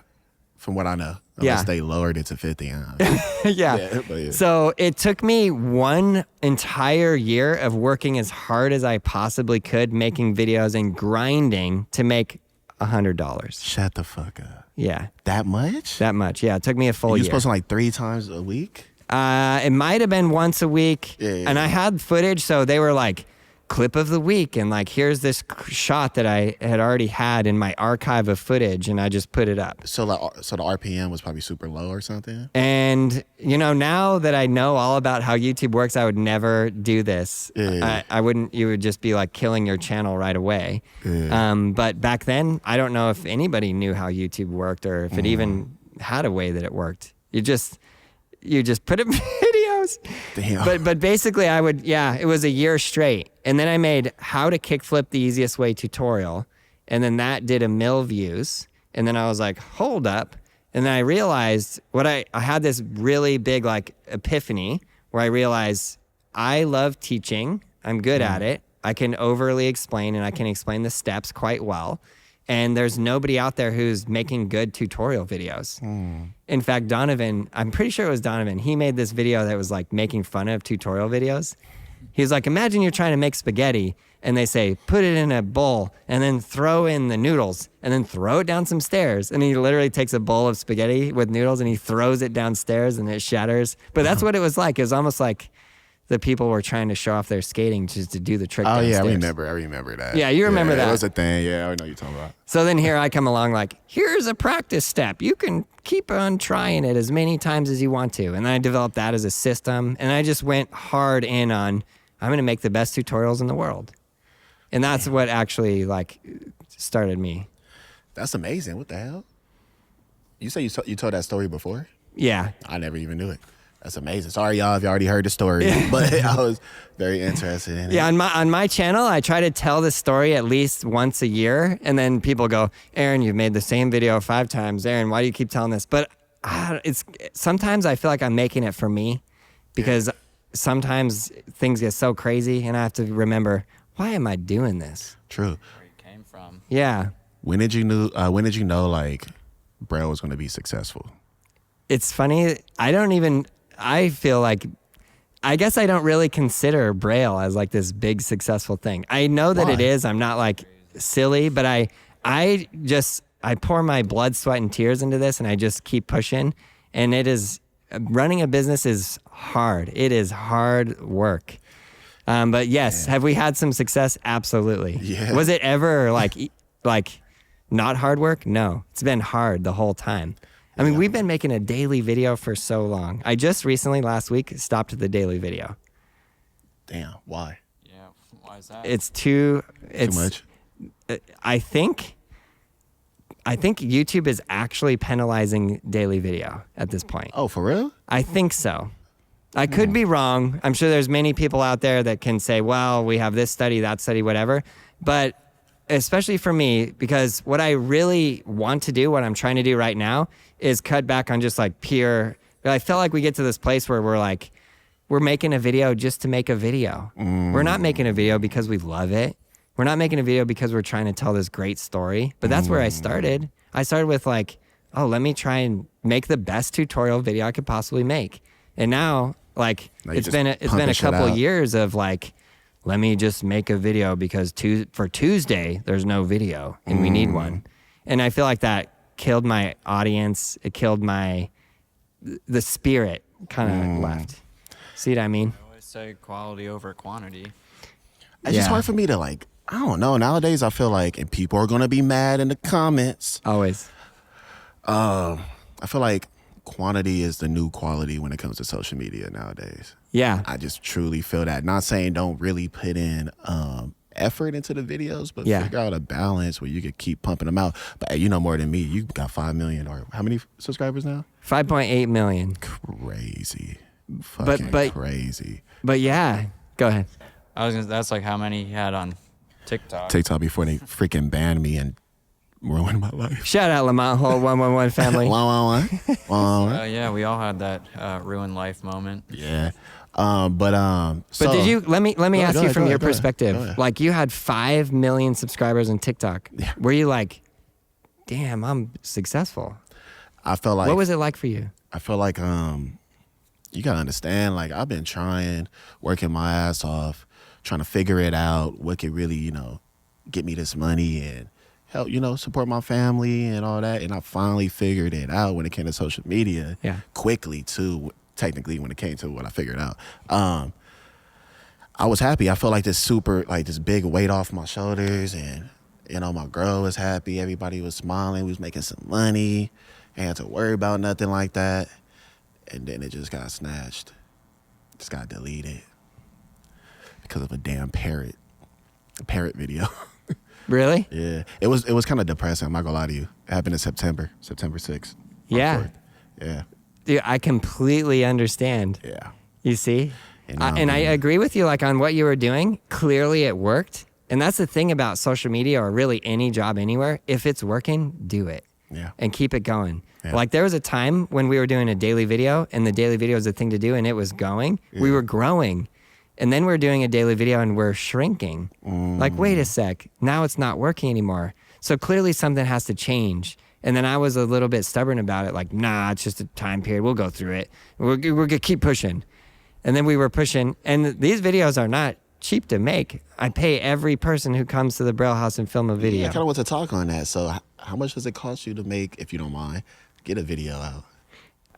from what I know. Unless Yeah. they lowered it to 50. Yeah. But yeah. So it took me 1 entire year of working as hard as I possibly could, making videos and grinding to make $100. Shut the fuck up. Yeah. That much? That much. Yeah. It took me a full You're year. supposed to like 3 times a week? It might have been once a week. Yeah. And I had footage. So they were like, clip of the week. And like, here's this shot that I had already had in my archive of footage. And I just put it up. So so the RPM was probably super low or something? And, now that I know all about how YouTube works, I would never do this. Yeah. I wouldn't, you would just be like killing your channel right away. Yeah. But back then, I don't know if anybody knew how YouTube worked or if it even had a way that it worked. You just put up videos. Damn. But basically it was a year straight. And then I made how to kickflip the easiest way tutorial. And then that did 1 million views. And then I was like, hold up. And then I realized I had this really big like epiphany where I realized I love teaching. I'm good at it. I can overly explain and I can explain the steps quite well. And there's nobody out there who's making good tutorial videos. In fact, Donovan, I'm pretty sure it was Donovan, he made this video that was like making fun of tutorial videos. He was like, imagine you're trying to make spaghetti and they say, put it in a bowl and then throw in the noodles and then throw it down some stairs. And he literally takes a bowl of spaghetti with noodles and he throws it downstairs and it shatters. But that's what it was like. It was almost like the people were trying to show off their skating just to do the trick Oh, downstairs. yeah, I remember that. Yeah, you remember that. It was a thing. Yeah, I know what you're talking about. So then here I come along like, here's a practice step. You can keep on trying it as many times as you want to. And then I developed that as a system. And I just went hard in on, I'm going to make the best tutorials in the world. And that's what actually like started me. That's amazing. What the hell? You say you told that story before? Yeah. I never even knew it. That's amazing. Sorry, y'all, if you already heard the story, but I was very interested in it. Yeah, on my channel, I try to tell the story at least once a year. And then people go, Aaron, you've made the same video 5 times. Aaron, why do you keep telling this? But sometimes I feel like I'm making it for me because sometimes things get so crazy and I have to remember, why am I doing this? True. Where you came from. Yeah. When did you know like Braille was going to be successful? It's funny. I feel like, I guess I don't really consider Braille as like this big successful thing. I know that Why? it is. I'm not like silly, but I pour my blood, sweat, and tears into this and I just keep pushing. And running a business is hard. It is hard work. But yes, have we had some success? Absolutely. Yeah. Was it ever like not hard work? No, it's been hard the whole time. I mean, we've been making a daily video for so long. I just recently, last week, stopped the daily video. Damn, why? Yeah. Why is that? It's too much? I think YouTube is actually penalizing daily video at this point. Oh, for real? I think so. I could be wrong. I'm sure there's many people out there that can say, well, we have this study, that study, whatever. But especially for me, because what I really want to do, what I'm trying to do right now is cut back on just like pure. I feel like we get to this place where we're making a video just to make a video. We're not making a video because we love it. We're not making a video because we're trying to tell this great story. But that's where I started. I started with like, oh, let me try and make the best tutorial video I could possibly make. And now, like, Now it's been a couple years of like, let me just make a video because for Tuesday there's no video and we need one. And I feel like that killed my audience. It killed the spirit kind of left. See what I mean? I always say quality over quantity. It's just Yeah. hard for me to like, I don't know. Nowadays, I feel like, and people are going to be mad in the comments. Always. I feel like quantity is the new quality when it comes to social media nowadays. Yeah. I just truly feel that. Not saying don't really put in effort into the videos, but Yeah. figure out a balance where you could keep pumping them out. But hey, you know more than me. You got 5 million or how many subscribers now? 5.8 million. Crazy. Fucking crazy. But yeah, go ahead. That's like how many he had on TikTok. TikTok before they freaking banned me and ruined my life. Shout out Lamont Holt 111 family. 111. Yeah, we all had that ruined life moment. Yeah. But Did you let me ask you from your go ahead. perspective? Like you had 5 million subscribers on TikTok. Yeah. Were you like, damn, I'm successful? I felt like What was it like for you? I felt like you gotta understand, like I've been trying, working my ass off, trying to figure it out, what could really, get me this money and help, support my family and all that. And I finally figured it out when it came to social media. Yeah. Quickly too, technically when it came to what I figured out. I was happy. I felt like this big weight off my shoulders, and my girl was happy, everybody was smiling, we was making some money, ain't had to worry about nothing like that. And then it just got snatched. Just got deleted because of a damn parrot video. Really? Yeah. It was kind of depressing, I'm not gonna lie to you. It happened in September 6th. Yeah. 4th. Yeah. Dude, I completely understand. Yeah. You see? And I agree with you, like on what you were doing. Clearly it worked. And that's the thing about social media or really any job anywhere. If it's working, do it. Yeah. And keep it going. Yeah. Like there was a time when we were doing a daily video and the daily video was the thing to do and it was going. Yeah. We were growing. And then we're doing a daily video and we're shrinking. Like, wait a sec, now it's not working anymore. So clearly something has to change. And then I was a little bit stubborn about it. Like, nah, it's just a time period. We'll go through it. We're going to keep pushing. And then we were pushing. And these videos are not cheap to make. I pay every person who comes to the Braille House and film a video. Yeah, I kind of want to talk on that. So how much does it cost you to make, if you don't mind, get a video out?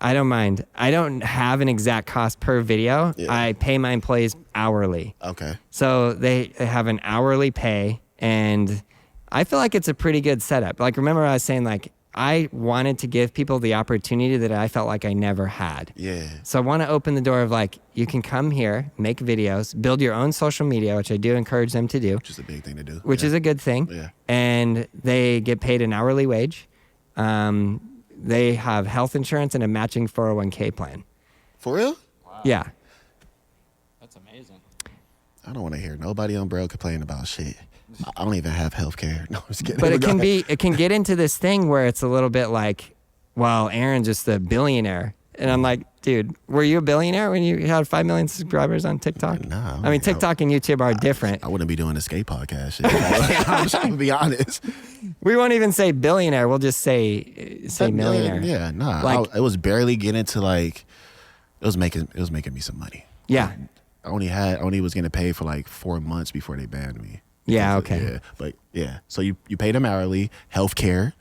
I don't mind. I don't have an exact cost per video. Yeah. I pay my employees hourly. Okay. So they have an hourly pay, and I feel like it's a pretty good setup. Like, remember I was saying, like, I wanted to give people the opportunity that I felt like I never had. Yeah. So I want to open the door of, like, you can come here, make videos, build your own social media, which I do encourage them to do. Which is a big thing to do. Which is a good thing. Yeah. And they get paid an hourly wage. They have health insurance and a matching 401k plan. For real? Wow. Yeah. That's amazing. I don't want to hear nobody on Braille complain about shit. I don't even have health care. No, I'm just kidding. But it can get into this thing where it's a little bit like, well, Aaron's just a billionaire. And I'm like, dude, were you a billionaire when you had 5 million subscribers on TikTok? No. I mean, TikTok and YouTube are different. I wouldn't be doing a skate podcast shit. I'm just gonna be honest. We won't even say billionaire. We'll just say millionaire. Yeah, nah. Like- it was barely getting to like, it was making me some money. Yeah. I only was getting paid for like 4 months before they banned me. Yeah, Because okay. Yeah, but yeah. So you pay them hourly, health care.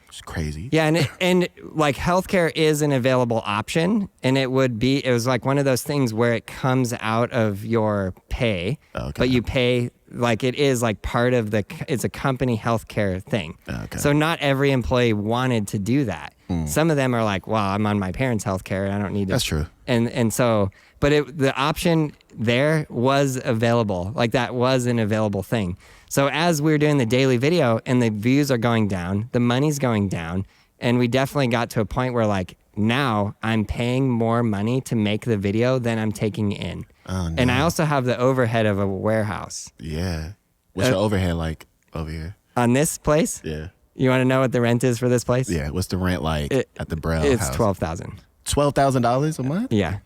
It's crazy. Yeah, and like healthcare is an available option, and it was like one of those things where it comes out of your pay, Okay. but you pay like it is like part of it's a company healthcare thing. Okay. So not every employee wanted to do that. Some of them are like, well, I'm on my parents' healthcare and I don't need to. That's true. And so, but the option there was available. Like that was an available thing. So as we're doing the daily video and the views are going down, the money's going down, and we definitely got to a point where like now I'm paying more money to make the video than I'm taking in. Oh, no. And I also have the overhead of a warehouse. Yeah. What's your overhead like over here? On this place, Yeah. you want to know what the rent is for this place? Yeah. What's the rent like at the Braille It's House? $12,000. $12,000 a month? Yeah.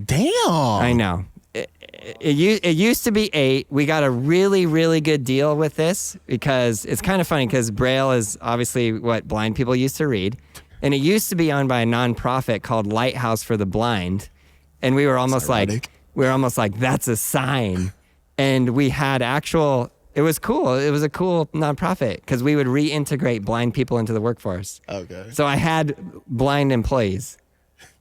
Damn. I know. It used to be 8. We got a really, really good deal with this because it's kind of funny because Braille is obviously what blind people used to read. And it used to be owned by a nonprofit called Lighthouse for the Blind. And we were almost ironic. like, that's a sign. And we had it was cool. It was a cool nonprofit because we would reintegrate blind people into the workforce. Okay. So I had blind employees,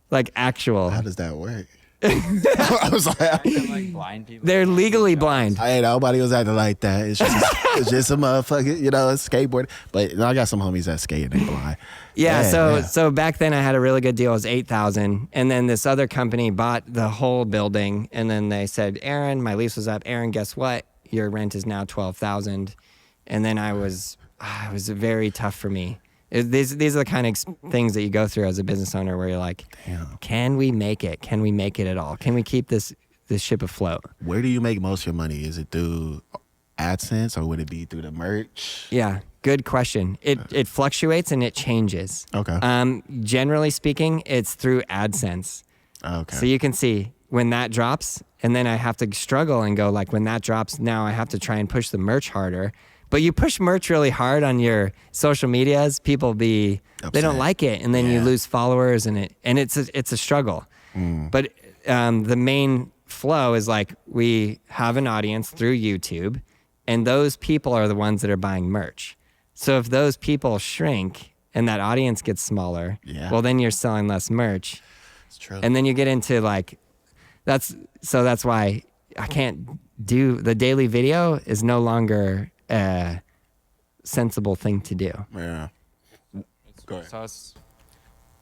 like actual. How does that work? I was like, Like blind people. They're legally blind. I ain't nobody was acting like that. It's just a motherfucker, skateboard. But I got some homies that skate and they blind. Yeah, so back then I had a really good deal. It was $8,000, and then this other company bought the whole building, and then they said, "Aaron, my lease was up. Aaron, guess what? your rent is now 12,000. And then it was very tough for me. These are the kind of things that you go through as a business owner where you're like, Damn. can we make it? Can we make it at all? Can we keep this ship afloat? Where do you make most of your money? Is it through AdSense or would it be through the merch? Yeah, good question. It fluctuates and it changes. Okay. Generally speaking, it's through AdSense. Okay. So you can see when that drops, and then I have to struggle and go like, when that drops, now I have to try and push the merch harder. But you push merch really hard on your social medias, people they don't like it, and then you lose followers, and it's a struggle. But the main flow is like we have an audience through YouTube, and those people are the ones that are buying merch. So if those people shrink and that audience gets smaller, well, then you're selling less merch. It's true. And then you get into like, that's why I can't do the daily video is no longer a sensible thing to do. Yeah. Go ahead. So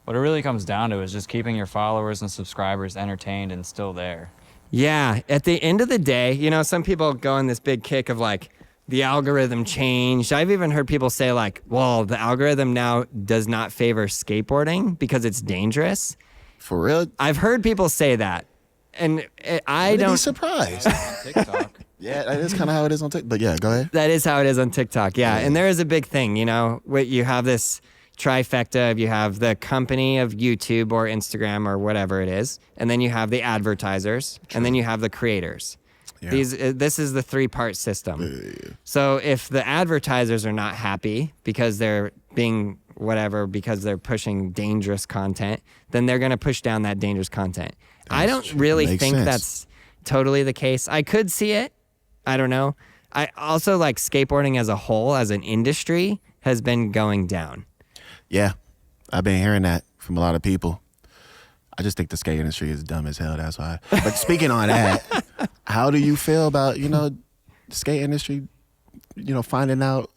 what it really comes down to is just keeping your followers and subscribers entertained and still there. Yeah. At the end of the day, you know, some people go on this big kick of like, the algorithm changed. I've even heard people say like, well, the algorithm now does not favor skateboarding because it's dangerous. For real? I've heard people say that. And I Wouldn't don't be surprised. TikTok. Yeah, that is kind of how it is on TikTok. But yeah, go ahead. That is how it is on TikTok, yeah. And there is a big thing, you know, you have this trifecta of you have the company of YouTube or Instagram or whatever it is, and then you have the advertisers, and then you have the creators. Yeah. This is the three-part system. So if the advertisers are not happy because they're being whatever, because they're pushing dangerous content, then they're going to push down that dangerous content. I don't really think that's totally the case. I could see it. I don't know. I also like skateboarding as a whole, as an industry, has been going down. Yeah, I've been hearing that from a lot of people. I just think the skate industry is dumb as hell. That's why. But speaking on that, how do you feel about, you know, the skate industry, you know, finding out?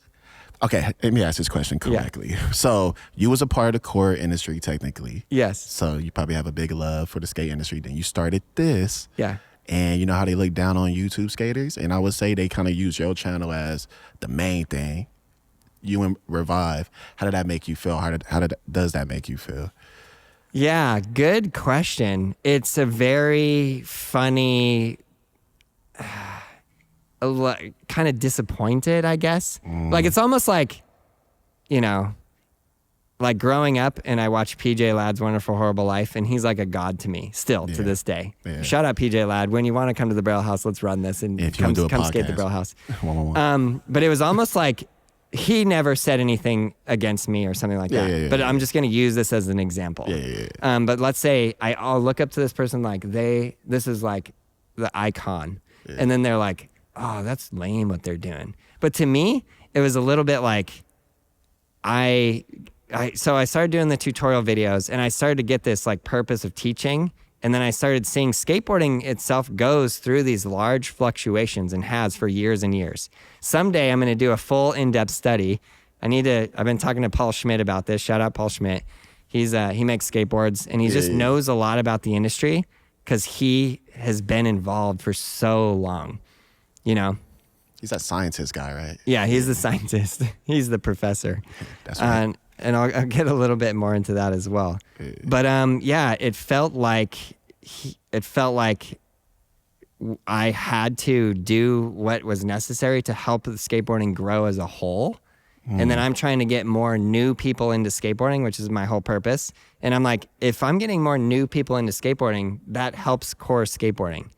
Okay, let me ask this question correctly. Yeah. So you was a part of the core industry technically. Yes. So you probably have a big love for the skate industry. Then you started this. Yeah. And you know how they look down on YouTube skaters? And I would say they kind of use your channel as the main thing. You and Revive. How did that make you feel? Does that make you feel? Yeah, good question. It's a very funny, kind of disappointed, I guess. Like, it's almost like, you know, like growing up and I watched PJ Ladd's Wonderful Horrible Life, and he's like a god to me still to this day. Yeah. Shout out PJ Ladd. When you want to come to the Braille House, let's run this and come skate the Braille House. But it was almost like he never said anything against me or something like that. But I'm just going to use this as an example. But let's say I'll look up to this person like this is like the icon. And then they're like, oh, that's lame what they're doing. But to me, it was a little bit like so I started doing the tutorial videos and I started to get this like purpose of teaching. And then I started seeing skateboarding itself goes through these large fluctuations and has for years and years. Someday I'm going to do a full in-depth study. I've been talking to Paul Schmidt about this. Shout out Paul Schmidt. He makes skateboards and he just knows a lot about the industry because he has been involved for so long, you know? He's that scientist guy, right? Yeah, he's the scientist. He's the professor. That's right. And I'll get a little bit more into that as well. But yeah, it felt like I had to do what was necessary to help the skateboarding grow as a whole. And then I'm trying to get more new people into skateboarding, which is my whole purpose. And I'm like, if I'm getting more new people into skateboarding, that helps core skateboarding.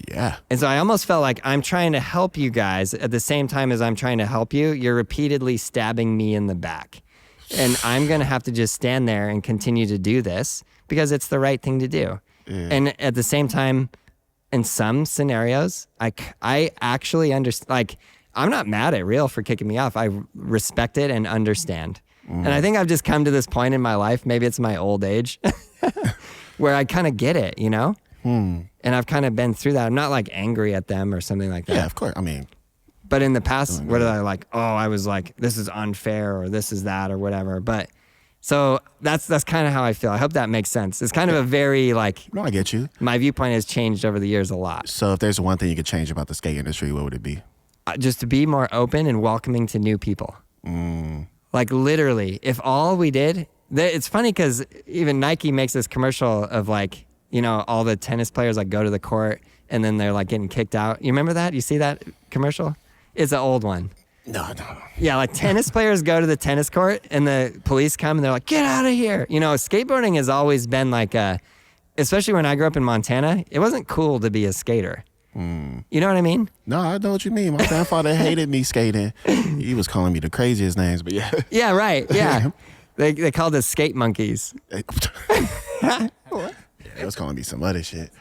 Yeah. And so I almost felt like I'm trying to help you guys at the same time as I'm trying to help you. You're repeatedly stabbing me in the back. And I'm going to have to just stand there and continue to do this because it's the right thing to do. And at the same time, in some scenarios, I actually understand. Like, I'm not mad at Real for kicking me off. I respect it and understand. And I think I've just come to this point in my life, maybe it's my old age, where I kind of get it, you know? And I've kind of been through that. I'm not like angry at them or something like that. Yeah, of course. I mean, but in the past, what did I like? Oh, I was like, this is unfair or this is that or whatever. But so that's kind of how I feel. I hope that makes sense. It's kind of a very like. No, I get you. My viewpoint has changed over the years a lot. So if there's one thing you could change about the skate industry, what would it be? just to be more open and welcoming to new people. Like literally, if all we did, it's funny because even Nike makes this commercial of like, you know, all the tennis players like go to the court and then they're like getting kicked out. You remember that? You see that commercial? It's an old one. No. Yeah, like tennis players go to the tennis court and the police come and they're like, get out of here. You know, skateboarding has always been like especially when I grew up in Montana, it wasn't cool to be a skater. You know what I mean? No, I know what you mean. My grandfather hated me skating. He was calling me the craziest names, but yeah. Yeah, right. Yeah. They called us skate monkeys. Yeah, he was calling me some other shit.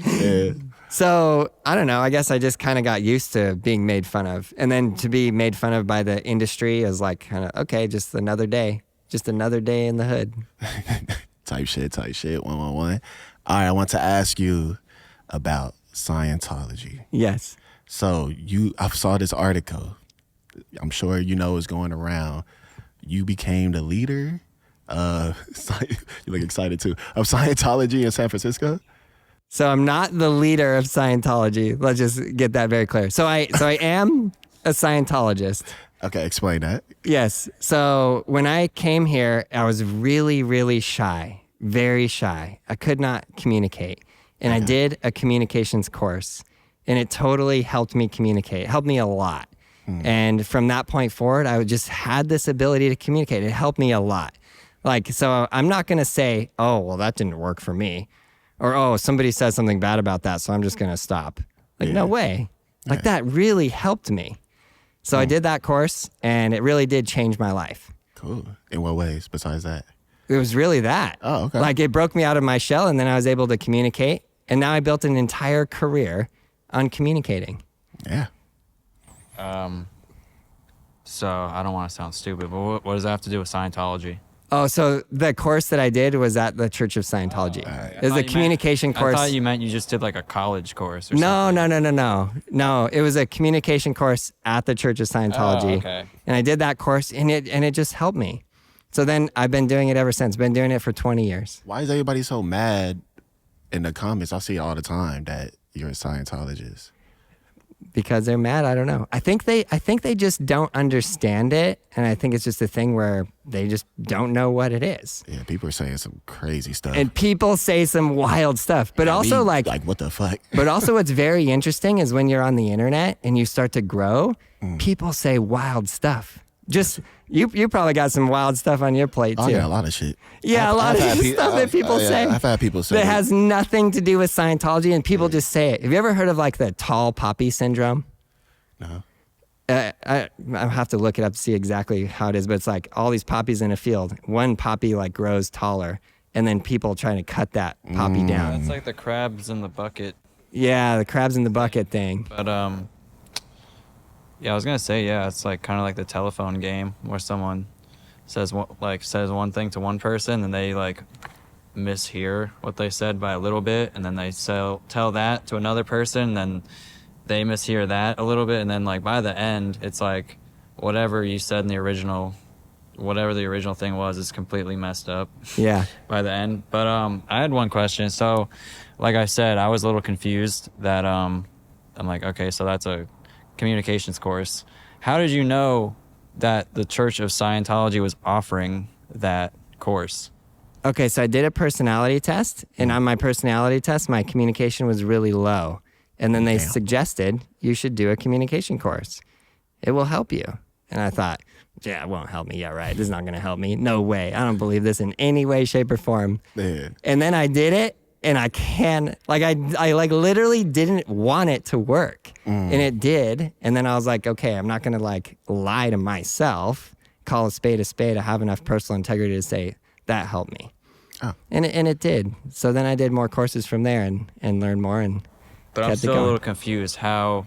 Yeah. So, I don't know. I guess I just kind of got used to being made fun of. And then to be made fun of by the industry is like kind of, okay, just another day. Just another day in the hood. Type shit. 111. All right, I want to ask you about Scientology. Yes. So I saw this article. I'm sure you know it's going around. You became the leader. You look excited too. Of Scientology in San Francisco. So I'm not the leader of Scientology. Let's just get that very clear. So I am a Scientologist. Okay, explain that. Yes. So when I came here, I was really, really shy, very shy. I could not communicate. And I did a communications course, and it totally helped me communicate. It helped me a lot. And from that point forward, I just had this ability to communicate. It helped me a lot. Like, so I'm not going to say, oh, well, that didn't work for me. Or, oh, somebody said something bad about that, so I'm just going to stop. Like, no way. Like, that really helped me. So I did that course, and it really did change my life. Cool. In what ways besides that? It was really that. Oh, okay. Like, it broke me out of my shell, and then I was able to communicate. And now I built an entire career on communicating. Yeah. So I don't want to sound stupid, but what does that have to do with Scientology? Oh, so the course that I did was at the Church of Scientology. It was a communication course. I thought you meant you just did like a college course or No, something. No, it was a communication course at the Church of Scientology. Oh, okay. And I did that course, and it just helped me. So then I've been doing it ever since. Been doing it for 20 years. Why is everybody so mad in the comments? I see it all the time that you're a Scientologist. Because they're mad, I don't know. I think they just don't understand it, and I think it's just a thing where they just don't know what it is. Yeah, people are saying some crazy stuff. And people say some wild stuff, but also like what the fuck? But also what's very interesting is when you're on the internet and you start to grow, people say wild stuff. Just you probably got some wild stuff on your plate too. I got a lot of shit. Yeah, a lot of stuff that people say. I've had people say that has nothing to do with Scientology, and people just say it. Have you ever heard of like the tall poppy syndrome? No. I have to look it up to see exactly how it is, but it's like all these poppies in a field. One poppy like grows taller, and then people trying to cut that poppy down. That's like the crabs in the bucket. Yeah, the crabs in the bucket thing. But yeah, I was gonna say, yeah, it's like kind of like the telephone game where someone says one thing to one person and they like mishear what they said by a little bit, and then they tell that to another person, and then they mishear that a little bit, and then like by the end, it's like whatever you said in the original, whatever the original thing was, is completely messed up. Yeah. By the end. But I had one question. So, like I said, I was a little confused that I'm like, okay, so that's a communications course. How did you know that the Church of Scientology was offering that course? Okay, so I did a personality test, and on my personality test, my communication was really low. And then they suggested you should do a communication course. It will help you. And I thought, yeah, it won't help me. Yeah, right. This is not going to help me. No way. I don't believe this in any way, shape, or form. Yeah. And then I did it, and I like literally didn't want it to work. And it did. And then I was like, okay, I'm not going to like lie to myself, call a spade. I have enough personal integrity to say that helped me. Oh. And it did. So then I did more courses from there and learned more and But I'm still a little confused how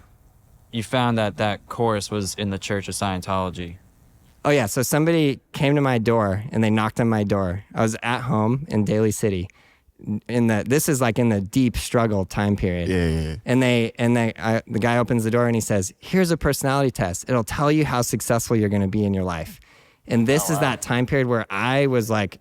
you found that course was in the Church of Scientology. Oh yeah, so somebody came to my door and they knocked on my door. I was at home in Daly City. This is like in the deep struggle time period. Yeah. And the guy opens the door and he says, "Here's a personality test. It'll tell you how successful you're going to be in your life." And this is that time period where I was like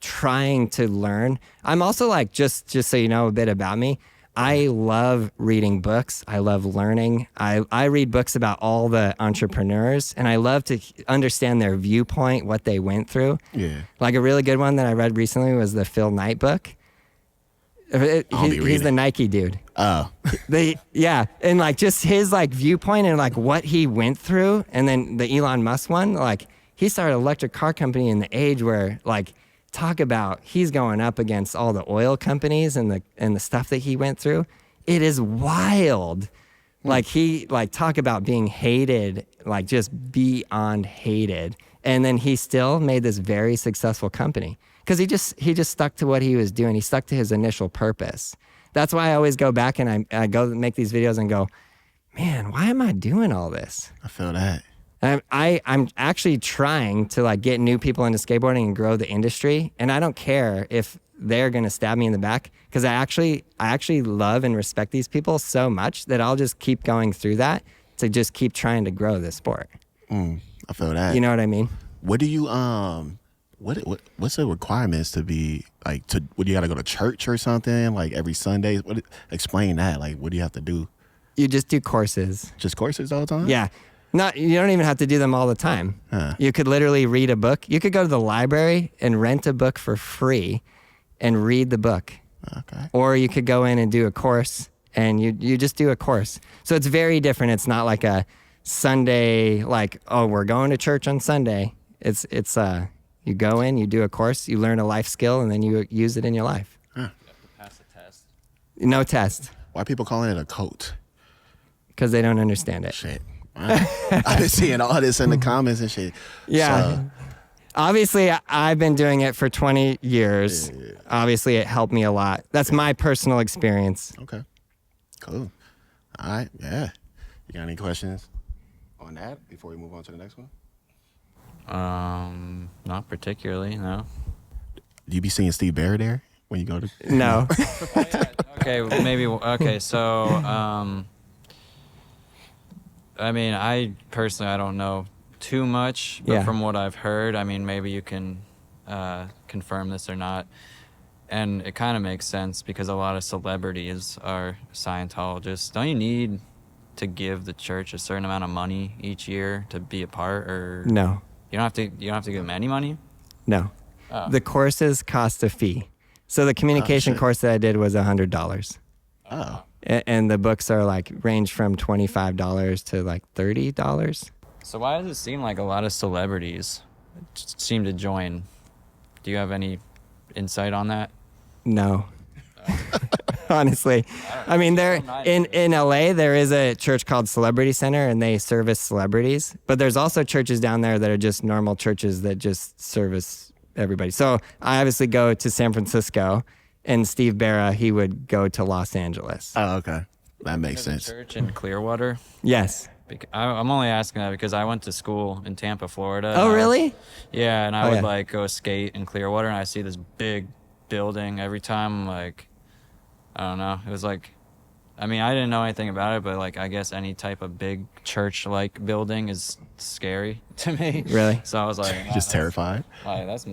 trying to learn. I'm also like, just so you know a bit about me, I love reading books. I love learning. I read books about all the entrepreneurs, and I love to understand their viewpoint, what they went through. Yeah. Like a really good one that I read recently was the Phil Knight book. He's the Nike dude. Oh. And like just his like viewpoint and like what he went through, and then the Elon Musk one, like he started an electric car company in the age where like talk about he's going up against all the oil companies and the stuff that he went through. It is wild. Like he like talk about being hated, like just beyond hated, and then he still made this very successful company. Because he just stuck to what he was doing. He stuck to his initial purpose. That's why I always go back and I go make these videos and go, man, why am I doing all this? I feel that. I'm actually trying to like get new people into skateboarding and grow the industry. And I don't care if they're going to stab me in the back, because I actually love and respect these people so much that I'll just keep going through that to just keep trying to grow this sport. I feel that. You know what I mean? What do you what's the requirements to be like would you got to go to church or something like every Sunday? Explain that. Like what do you have to do? You just do courses. Just courses all the time? Yeah. You don't even have to do them all the time. Huh. You could literally read a book. You could go to the library and rent a book for free and read the book. Okay. Or you could go in and do a course, and you just do a course. So it's very different. It's not like a Sunday, like, oh, we're going to church on Sunday. It's you go in, you do a course, you learn a life skill, and then you use it in your life. You have to pass a test. No test, Why are people calling it a cult? because they don't understand it. Shit. I've been seeing all this in the comments and shit. Yeah. So, Obviously, I've been doing it for 20 years. Yeah. Obviously, it helped me a lot. That's my personal experience. okay. Cool. All right. Yeah. You got any questions on that before we move on to the next one? Not particularly, no. Do you be seeing Steve Bear there when you go to? No. Okay, maybe. Okay, so I mean, I personally don't know too much, but Yeah. from what I've heard, I mean, maybe you can confirm this or not. And it kind of makes sense because a lot of celebrities are Scientologists. Don't you need to give the church a certain amount of money each year to be a part, or No. you don't have to give them any money? No. Oh. The courses cost a fee. So the communication shit. course that I did was $100. Oh. And the books are like range from $25 to like $30. So why does it seem like a lot of celebrities seem to join? Do you have any insight on that? No. Honestly. I mean, there in LA, there is a church called Celebrity Center, and they service celebrities. But there's also churches down there that are just normal churches that just service everybody. So I obviously go to San Francisco, and Steve Barra, he would go to Los Angeles. Oh, okay. That makes There's a sense. church in Clearwater. Yes. I'm only asking that because I went to school in Tampa, Florida. Oh, really? Yeah, and I Oh, would yeah. like go skate in Clearwater, and I see this big building every time. Like, I don't know. It was like, I mean, I didn't know anything about it, but like, I guess any type of big church-like building is scary to me. Really? So I was like, wow, Just terrified. That's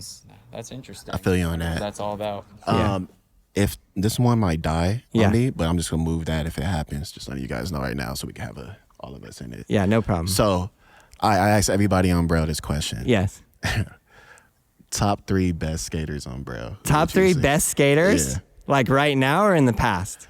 interesting. I feel you on that. What that's all about. Yeah. If this one might die Yeah. on me, but I'm just gonna move that if it happens. Just letting you guys know right now, so we can have all of us in it. Yeah, no problem. So, I asked everybody on Braille this question. Yes. Top 3 best skaters on Braille. Who Top would you 3 say? best skaters? Yeah. Like right now or in the past?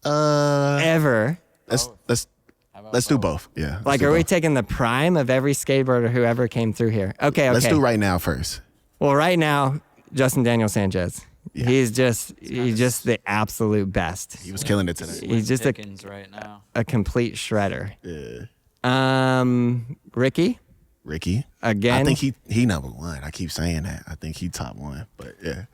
Ever? Let's do both. Yeah. let's Like, do are we both. taking the prime of every skateboarder who ever came through here? Okay. Let's do right now first. Well, right now, Justin Daniel Sanchez. Yeah. He's just the absolute best. He was killing it today. He's just Pickens right now. a complete shredder. Yeah. Ricky, Ricky. again. I think he number one. I keep saying that. I think he top one. But yeah.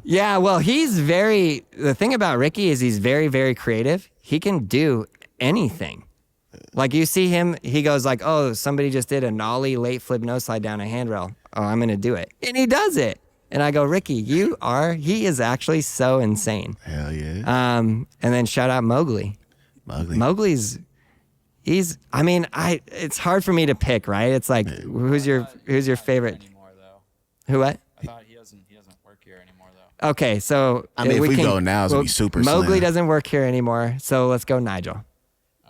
Yeah, well, the thing about Ricky is he's very, very creative. He can do anything. Like you see him, he goes like, oh, somebody just did a nollie late flip no slide down a handrail. Oh, I'm going to do it. And he does it. And I go, Ricky, he is actually so insane. Hell yeah. And then shout out Mowgli. Mowgli's, it's hard for me to pick, right? It's like, who's your favorite? Anymore though. Who what? I thought he doesn't doesn't work here anymore, though. Okay, so I mean, if we go now, it's gonna be super Mowgli slim. doesn't work here anymore, so let's go Nigel.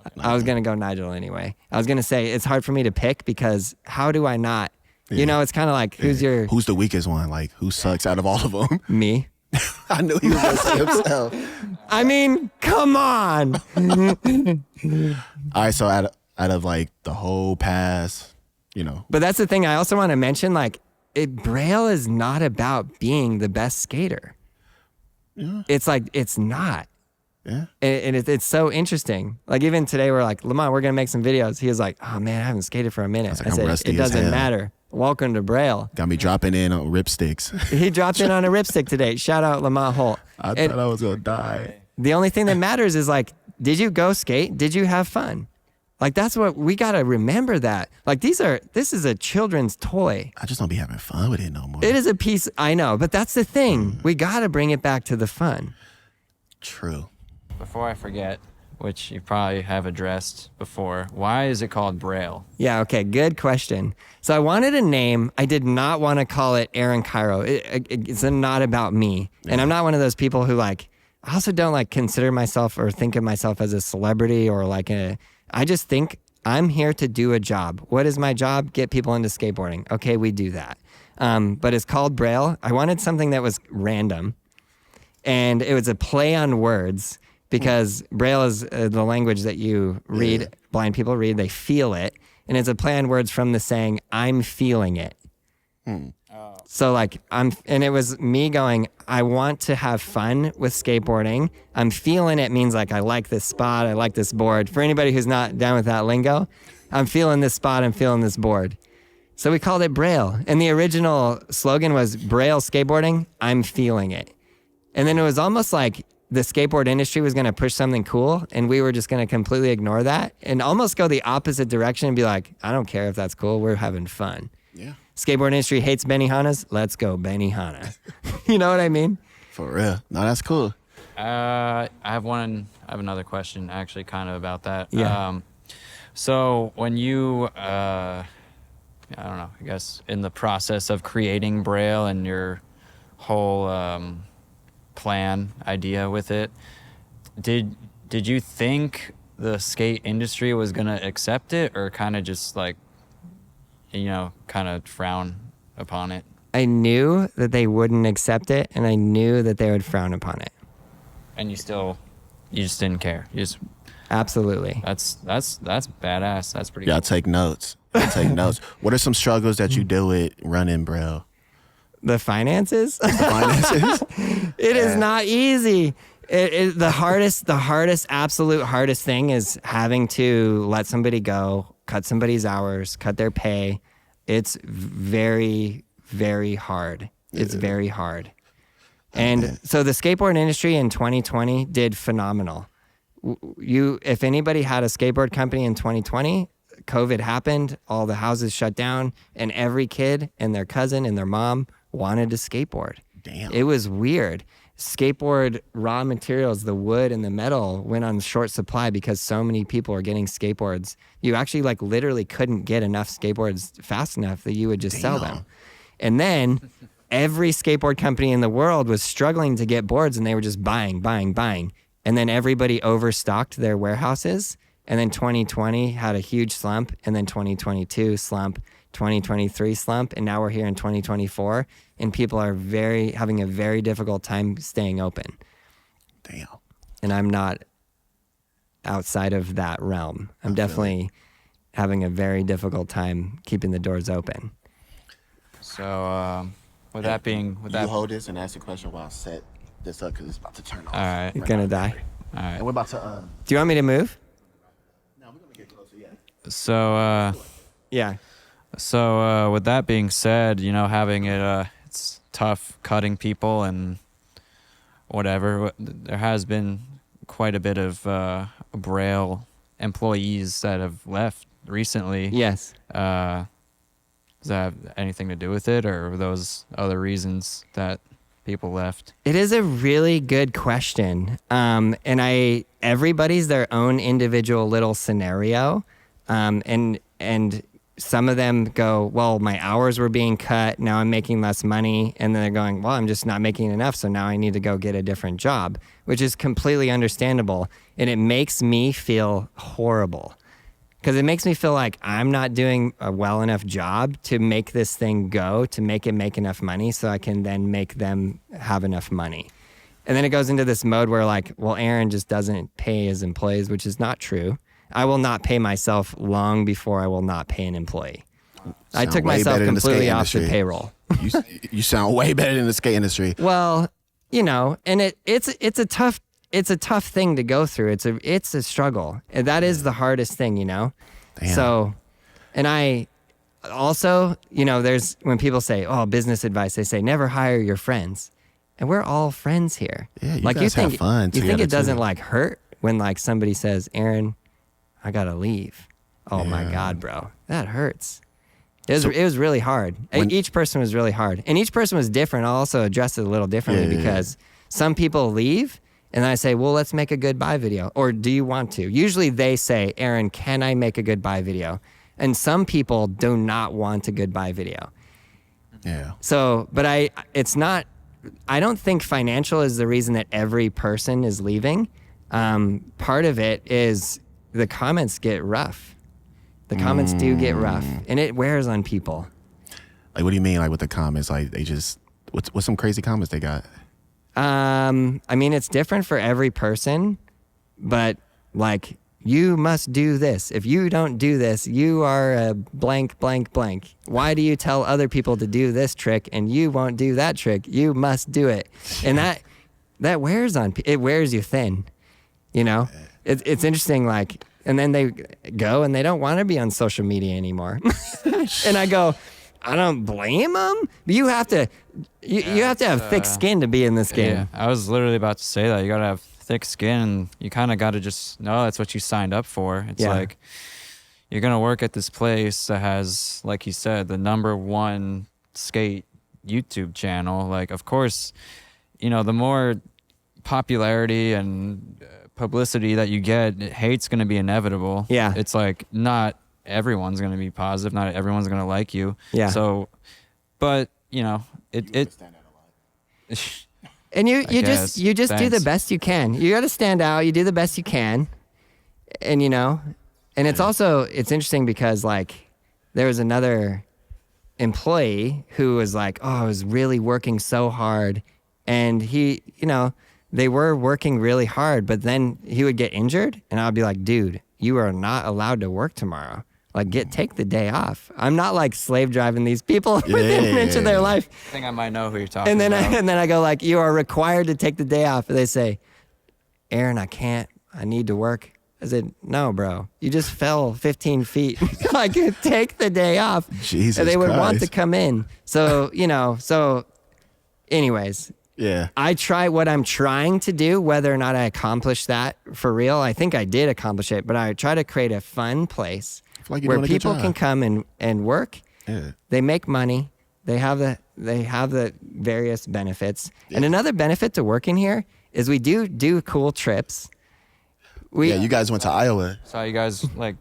Okay. I was gonna go Nigel anyway. I was gonna say it's hard for me to pick because how do I not? You know, it's kind of like who's the weakest one? Like who sucks out of all of them? me? I knew he was gonna say himself. I mean, come on. All right, so out of like the whole past, you know, But that's the thing. I also want to mention, like, Braille is not about being the best skater. Yeah. It's like it's not. yeah. And it's so interesting. Like even today, we're like, Lamont, we're gonna make some videos. He was like, oh man, I haven't skated for a minute. like, I I'm said, rusty it as doesn't hell. matter. Welcome to Braille. Got me dropping in on ripsticks. He dropped in on a ripstick today. Shout out Lamont Holt. I And thought I was gonna die. the only thing that matters is like, did you go skate? Did you have fun? Like that's what we gotta remember that. Like this is a children's toy. I just don't be having fun with it no more. It is a piece, I know, but that's the thing. We gotta bring it back to the fun. True. Before I forget, which you probably have addressed before, why is it called Braille? Yeah, okay, good question. So I wanted a name. I did not want to call it Aaron Kyro. It's not about me. And I'm not one of those people who like, I also don't like consider myself or think of myself as a celebrity or like I just think I'm here to do a job. What is my job? Get people into skateboarding. Okay, we do that. But it's called Braille. I wanted something that was random. And it was a play on words because Braille is the language that you read, blind people read, they feel it. And it's a play on words from the saying, I'm feeling it. So like and it was me going, I want to have fun with skateboarding. I'm feeling it means like I like this spot, I like this board. For anybody who's not down with that lingo, I'm feeling this spot, I'm feeling this board. So we called it Braille. And the original slogan was Braille skateboarding, I'm feeling it. And then it was almost like the skateboard industry was going to push something cool and we were just going to completely ignore that and almost go the opposite direction and be like, I don't care if that's cool, we're having fun. Yeah. Skateboard industry hates Benihanas. Let's go Benihana. You know what I mean? For real. No, that's cool. I have another question actually kind of about that. Yeah. So when you, I don't know, I guess in the process of creating Braille and your whole plan idea with it, did you think the skate industry was going to accept it or kind of just like, you know, kind of frown upon it? I knew that they wouldn't accept it and I knew that they would frown upon it. And you just didn't care. You just, Absolutely. that's badass. That's pretty Yeah, cool. take notes. Take notes. What are some struggles that you deal with running Braille? The finances? Finances? It is not easy. The absolute hardest thing is having to let somebody go, cut somebody's hours, cut their pay. It's very, very hard. It's very hard. And so the skateboard industry in 2020 did phenomenal. If anybody had a skateboard company in 2020, COVID happened, all the houses shut down, and every kid and their cousin and their mom wanted to skateboard. Damn. It was weird. Skateboard raw materials, the wood and the metal went on short supply because so many people were getting skateboards. You actually like literally couldn't get enough skateboards fast enough that you would just sell them. And then every skateboard company in the world was struggling to get boards and they were just buying. And then everybody overstocked their warehouses. And then 2020 had a huge slump. And then 2022 slump, 2023 slump. And now we're here in 2024. And people are having a very difficult time staying open. Damn. And I'm not outside of that realm. I'm definitely having a very difficult time keeping the doors open. So with that being, You hold this and ask the question while I set this up because it's about to turn off. all right, You're going to die. all right. And we're about to. Do you want me to move? No, we're gonna get closer. Yeah. So Yeah. with that being said, you know, having it, it's tough cutting people and whatever. There has been quite a bit of Braille employees that have left recently. Yes. Does that have anything to do with it, or were those other reasons that people left? It is a really good question. And everybody's their own individual little scenario. And some of them go, well, my hours were being cut. Now I'm making less money. And then they're going, well, I'm just not making enough. So now I need to go get a different job, which is completely understandable. And it makes me feel horrible because it makes me feel like I'm not doing a well enough job to make this thing go, to make it make enough money so I can then make them have enough money. And then it goes into this mode where like, well, Aaron just doesn't pay his employees, which is not true. I will not pay myself long before I will not pay an employee. I took myself completely off the payroll. You sound way better than the skate industry. Well, you know, and it's a tough thing to go through. It's a struggle. And that is the hardest thing, you know? Damn. So, and I also, you know, there's when people say, oh, business advice, they say never hire your friends. And we're all friends here. Yeah, you like guys have fun you think it doesn't too. like hurt when like somebody says, Aaron, I gotta leave. Oh my God, bro. That hurts. It was really hard. Each person was really hard. And each person was different. I'll also address it a little differently because some people leave and I say, well, let's make a goodbye video. Or do you want to? Usually they say, Aaron, can I make a goodbye video? And some people do not want a goodbye video. Yeah. So, but I don't think financial is the reason that every person is leaving. Part of it is the comments get rough. The comments do get rough, and it wears on people. Like, what do you mean? Like with the comments? Like they just what's some crazy comments they got? I mean, it's different for every person, but like you must do this. If you don't do this, you are a blank, blank, blank. Why do you tell other people to do this trick and you won't do that trick? You must do it, and that wears on. It wears you thin. You know, it's interesting. Like, and then they go and they don't want to be on social media anymore. And I go, I don't blame them. But you have to, you have to have thick skin to be in this game. Yeah, I was literally about to say that. You gotta have thick skin, and you kind of got to just know that's what you signed up for. It's like you're gonna work at this place that has, like you said, the #1 skate YouTube channel. Like, of course, you know, the more popularity and publicity that you get, hate's going to be inevitable. Yeah. It's like not everyone's going to be positive. Not everyone's going to like you. Yeah. So, but you know, it And you just do the Thanks. best you can. You got to stand out. You do the best you can. And you know, and it's also, it's interesting because like there was another employee who was like, oh, I was really working so hard. And he, you know, they were working really hard, but then he would get injured and I'd be like, dude, you are not allowed to work tomorrow. Like, take the day off. I'm not like slave driving these people within an inch of their life. I think I might know who you're talking And then about. and then I go like, you are required to take the day off. And they say, Aaron, I can't. I need to work. I said, no, bro. You just fell 15 feet. Like, take the day off. Jesus And they would want Christ. to come in. So, you know, anyways. Yeah. I try what I'm trying to do, whether or not I accomplish that for real. I think I did accomplish it, but I try to create a fun place like you're where doing a good people job. can come and work. Yeah. They make money. They have the various benefits. Yeah. And another benefit to working here is we do cool trips. Yeah, you guys went to Iowa. Saw you guys like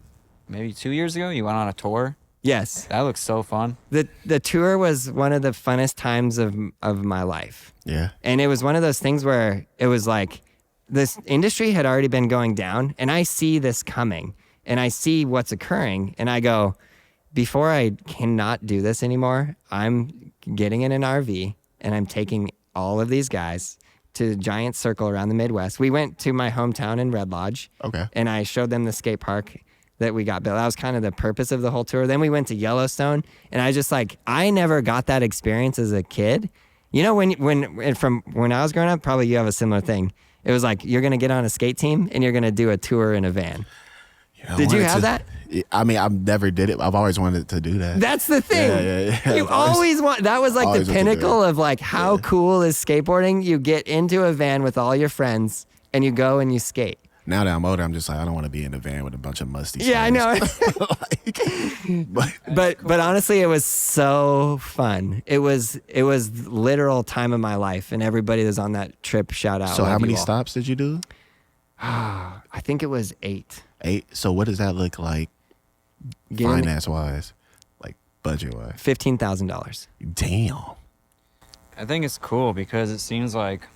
maybe 2 years ago. You went on a tour. Yes. That looks so fun. The tour was one of the funnest times of my life. Yeah. And it was one of those things where it was like this industry had already been going down and I see this coming and I see what's occurring and I go, before I cannot do this anymore, I'm getting in an RV and I'm taking all of these guys to a giant circle around the Midwest. We went to my hometown in Red Lodge. Okay. And I showed them the skate park that we got built. That was kind of the purpose of the whole tour. Then we went to Yellowstone and I just like, I never got that experience as a kid. You know, from when I was growing up, probably you have a similar thing. It was like, you're going to get on a skate team and you're going to do a tour in a van. Did you have that? I mean, I never did it. I've always wanted to do that. That's the thing. Yeah. You always want, that was like always the wanted to do pinnacle it. of like, how cool is skateboarding? You get into a van with all your friends and you go and you skate. Now that I'm older, I'm just like, I don't want to be in a van with a bunch of musty Yeah, I know. but But honestly, it was so fun. It was literal time of my life, and everybody that's on that trip, shout out. so how love many you all. stops did you do? I think it was 8. 8. So what does that look like Give me- finance wise? Budget wise. $15,000. Damn. I think it's cool because it seems like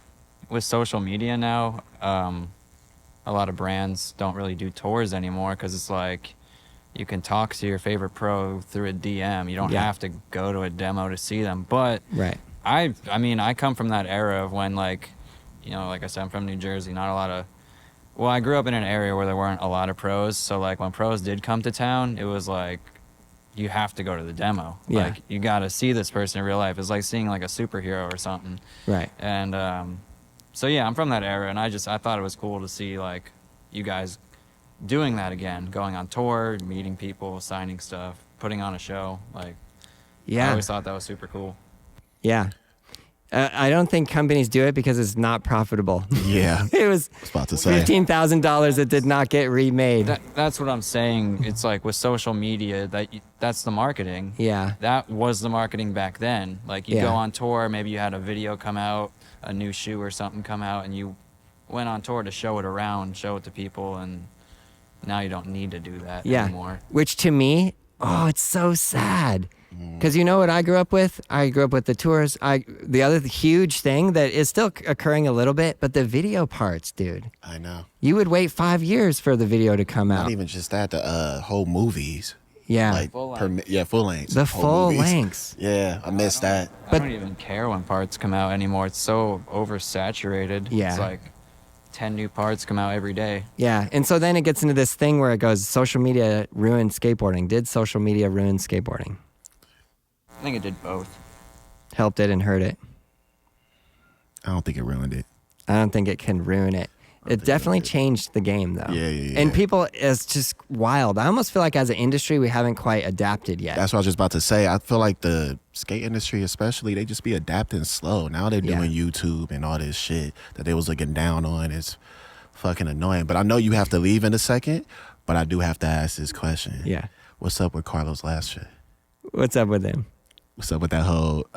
with social media now, a lot of brands don't really do tours anymore because it's like you can talk to your favorite pro through a DM. You don't have to go to a demo to see them. But Right. I mean, I come from that era of when, like, you know, like I said, I'm from New Jersey. Not a lot of, well, I grew up in an area where there weren't a lot of pros. So, like, when pros did come to town, it was like, you have to go to the demo. Yeah. Like, you got to see this person in real life. It's like seeing, like, a superhero or something. Right. And so, yeah, I'm from that era. And I thought it was cool to see, like, you guys doing that again, going on tour, meeting people, signing stuff, putting on a show. Like, I Yeah. always thought that was super cool. Yeah. I don't think companies do it because it's not profitable. Yeah. It was About to say. $15,000 that did not get remade. That's what I'm saying. It's like with social media, that's the marketing. Yeah. That was the marketing back then. Like, you Yeah. go on tour, maybe you had a video come out, a new shoe or something come out, and you went on tour to show it around, show it to people, and now you don't need to do that anymore. Which to me, it's so sad. Because you know what I grew up with? I grew up with the tours. The other huge thing that is still occurring a little bit, but the video parts, dude. I know. You would wait 5 years for the video to come out. Not even just that, the whole movies. Yeah. Like, Full full lengths. The whole full movies. lengths. Yeah, I missed that. I don't even care when parts come out anymore. It's so oversaturated. Yeah. It's like 10 new parts come out every day. Yeah. And so then it gets into this thing where it goes, social media ruined skateboarding. Did social media ruin skateboarding? I think it did both. Helped it and hurt it? I don't think it ruined it. I don't think it can ruin it. It definitely changed the game, though. Yeah. And people, it's just wild. I almost feel like as an industry, we haven't quite adapted yet. That's what I was just about to say. I feel like the skate industry, especially, they just be adapting slow. Now they're doing YouTube and all this shit that they was looking down on. It's fucking annoying. But I know you have to leave in a second, but I do have to ask this question. Yeah. What's up with Carlos Lastra? What's up with him? What's up with that whole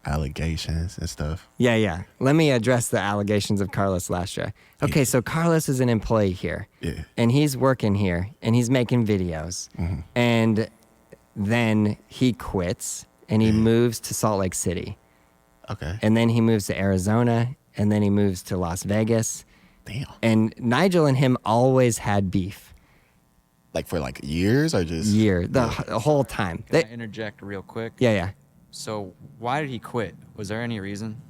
allegations and stuff? Yeah. Let me address the allegations of Carlos Lastra. Okay, so Carlos is an employee here. Yeah. And he's working here, and he's making videos. Mm-hmm. And then he quits, and he moves to Salt Lake City. Okay. And then he moves to Arizona, and then he moves to Las Vegas. Damn. And Nigel and him always had beef. Like for like years or just? The whole time. Can I interject real quick? Yeah. So why did he quit? Was there any reason?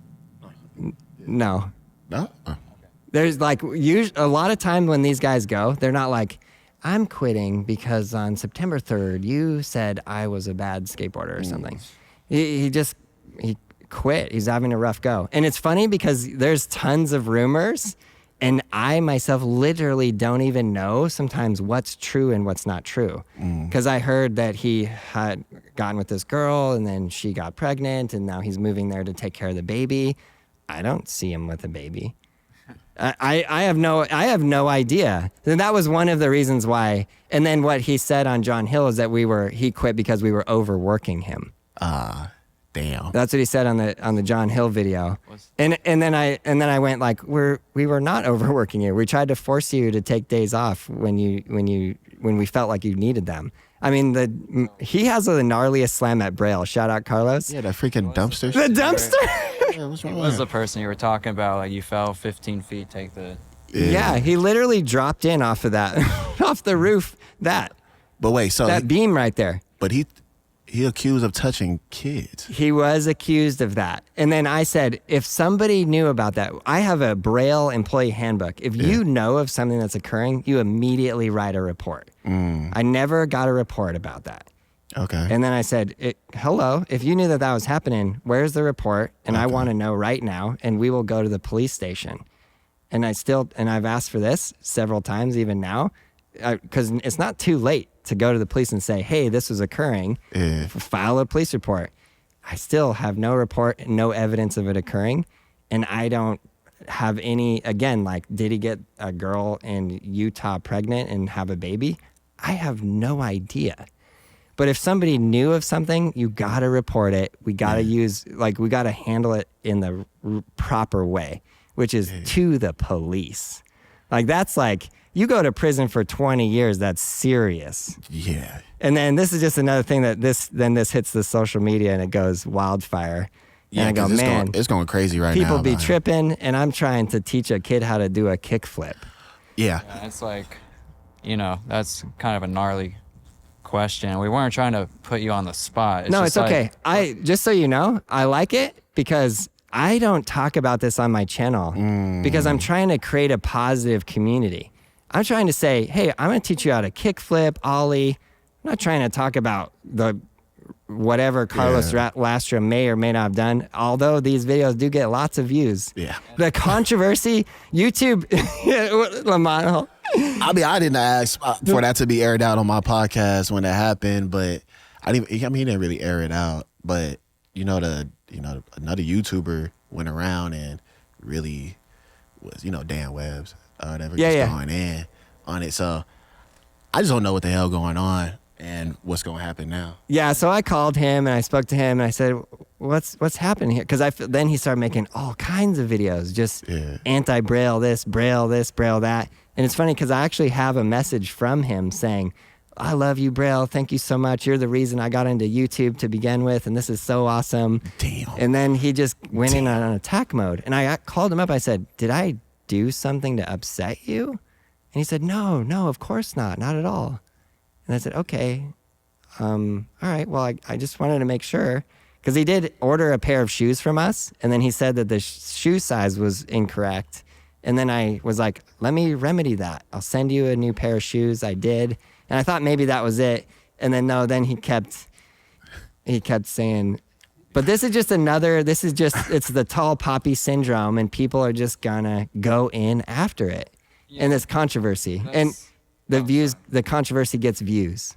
No. No? There's like a lot of time when these guys go, they're not like, I'm quitting because on September 3rd, you said I was a bad skateboarder or something. He quit. He's having a rough go. And it's funny because there's tons of rumors, and I myself literally don't even know sometimes what's true and what's not true. Because I heard that he had gotten with this girl and then she got pregnant and now he's moving there to take care of the baby. I don't see him with a baby. I have no idea. And that was one of the reasons why. And then what he said on John Hill is that he quit because we were overworking him. Damn. That's what he said on the John Hill video. And then I went like, we were not overworking you. We tried to force you to take days off when we felt like you needed them. I mean, he has the gnarliest slam at Braille. Shout out Carlos. Yeah, that freaking dumpster. The dumpster. Yeah, what's wrong What with was her? the person you were talking about? Like, you fell 15 feet, take the... Yeah, he literally dropped in off of that, off the roof. That But wait, so beam right there. but he accused of touching kids. He was accused of that. And then I said, if somebody knew about that, I have a Braille employee handbook. If you know of something that's occurring, you immediately write a report. I never got a report about that. Okay. And then I said, hello, if you knew that was happening, where's the report? And I want to know right now, and we will go to the police station. And I've asked for this several times, even now, because it's not too late to go to the police and say, hey, this was occurring. File a police report. I still have no report, no evidence of it occurring. And I don't have any, again, like, did he get a girl in Utah pregnant and have a baby? I have no idea. But if somebody knew of something, you got to report it. We got to we got to handle it in the proper way, which is to the police. Like, that's like, You go to prison for 20 years. That's serious. Yeah. And then this is just another thing that this hits the social media and it goes wildfire. Yeah, and I go, it's man, it's going crazy right people now. be man. tripping, and I'm trying to teach a kid how to do a kickflip. Yeah. Yeah, it's like, that's kind of a gnarly question. We weren't trying to put you on the spot. No, just it's okay. like- Just so you know, I like it because I don't talk about this on my channel because I'm trying to create a positive community. I'm trying to say, hey, I'm going to teach you how to kickflip, ollie. I'm not trying to talk about the whatever Carlos Lastra may or may not have done, although these videos do get lots of views. Yeah. The controversy, YouTube, Lamont. I mean, I didn't ask for that to be aired out on my podcast when that happened, but he didn't really air it out. But another YouTuber went around and really was, Dan Webbs or whatever, going in on it. So I just don't know what the hell going on and what's going to happen now. Yeah, so I called him and I spoke to him and I said, "What's happening here?" Because then he started making all kinds of videos, just anti-Braille this, Braille that. And it's funny because I actually have a message from him saying, "I love you, Braille. Thank you so much. You're the reason I got into YouTube to begin with, and this is so awesome." Damn. And then he just went in on attack mode. And I called him up. I said, "Did I do something to upset you?" And he said, No, of course not at all. And I said, okay, all right, well, I just wanted to make sure. Because he did order a pair of shoes from us, and then he said that the shoe size was incorrect. And then I was like, let me remedy that. I'll send you a new pair of shoes. I did. And I thought maybe that was it. And then no, then he kept saying, but this is just it's the tall poppy syndrome, and people are just gonna go in after it. And this controversy. And the controversy gets views.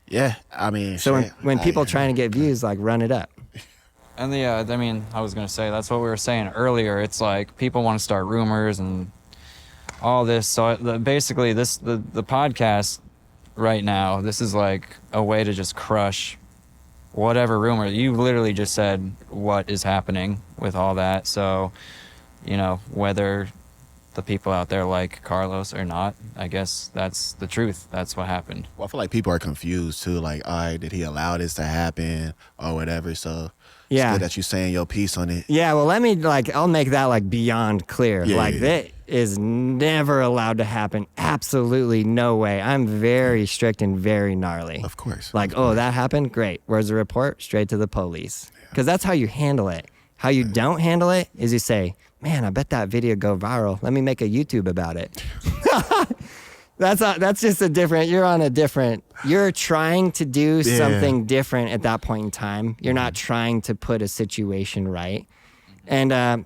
Yeah, I mean, so when people trying to get views, like, run it up. And I was going to say, that's what we were saying earlier. It's like people want to start rumors and all this. So basically the podcast right now, this is like a way to just crush whatever rumor. You literally just said what is happening with all that. So, whether the people out there like Carlos or not, I guess that's the truth. That's what happened. Well, I feel like people are confused too. Like, all right, did he allow this to happen or whatever? So it's good that you're saying your piece on it. Yeah, well, I'll make that beyond clear. That is never allowed to happen. Absolutely no way. I'm very strict and very gnarly. Of course. That happened? Great. Where's the report? Straight to the police. Because that's how you handle it. How you don't handle it is you say, man, I bet that video go viral. Let me make a YouTube about it. That's just you're trying to do something different at that point in time. You're not trying to put a situation right. And I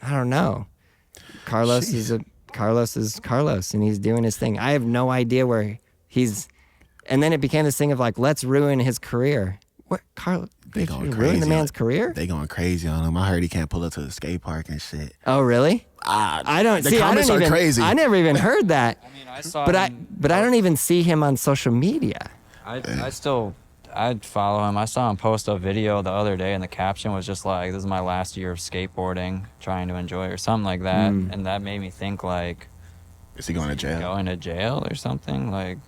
don't know. Carlos is Carlos, and he's doing his thing. I have no idea where he's, and then it became this thing of like, let's ruin his career. What, Carlos? They going crazy. Ruin the man's career? They going crazy on him. I heard he can't pull up to the skate park and shit. Oh, really? I don't. The comments are crazy. I never even heard that. I mean, I saw. But I don't even see him on social media. I'd follow him. I saw him post a video the other day, and the caption was just like, "This is my last year of skateboarding, trying to enjoy," or something like that. And that made me think, like, is he going to jail? Going to jail or something, like,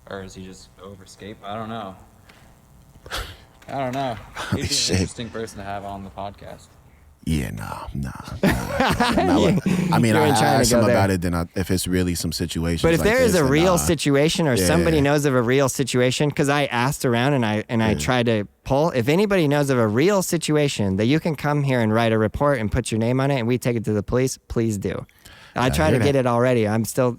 or is he just over skate? I don't know. He'd be an interesting person to have on the podcast. Yeah, nah. I mean, I asked him about it. Then if it's really some situation, but if there is a real situation, or somebody knows of a real situation, because I asked around and I tried to pull. If anybody knows of a real situation that you can come here and write a report and put your name on it, and we take it to the police, please do. I tried to get it already. I'm still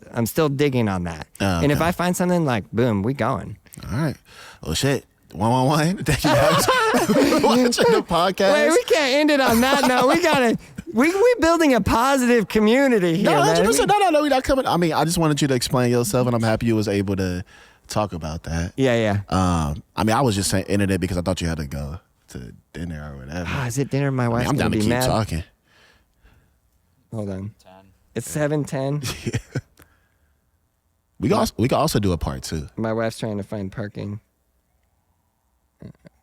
digging on that. And if I find something, like, boom, we going. All right. Well, shit. 111. Thank you guys for watching the podcast. Wait, we can't end it on that note. We're building a positive community here. No, 100%. Man. No, we're not coming. I mean, I just wanted you to explain yourself, and I'm happy you was able to talk about that. Yeah. I mean, I was just saying ended it because I thought you had to go to dinner or whatever. Is it dinner? My wife's I'm down to be keep mad. talking. Hold on. It's 7:10. Yeah. We can also do a part 2. My wife's trying to find parking.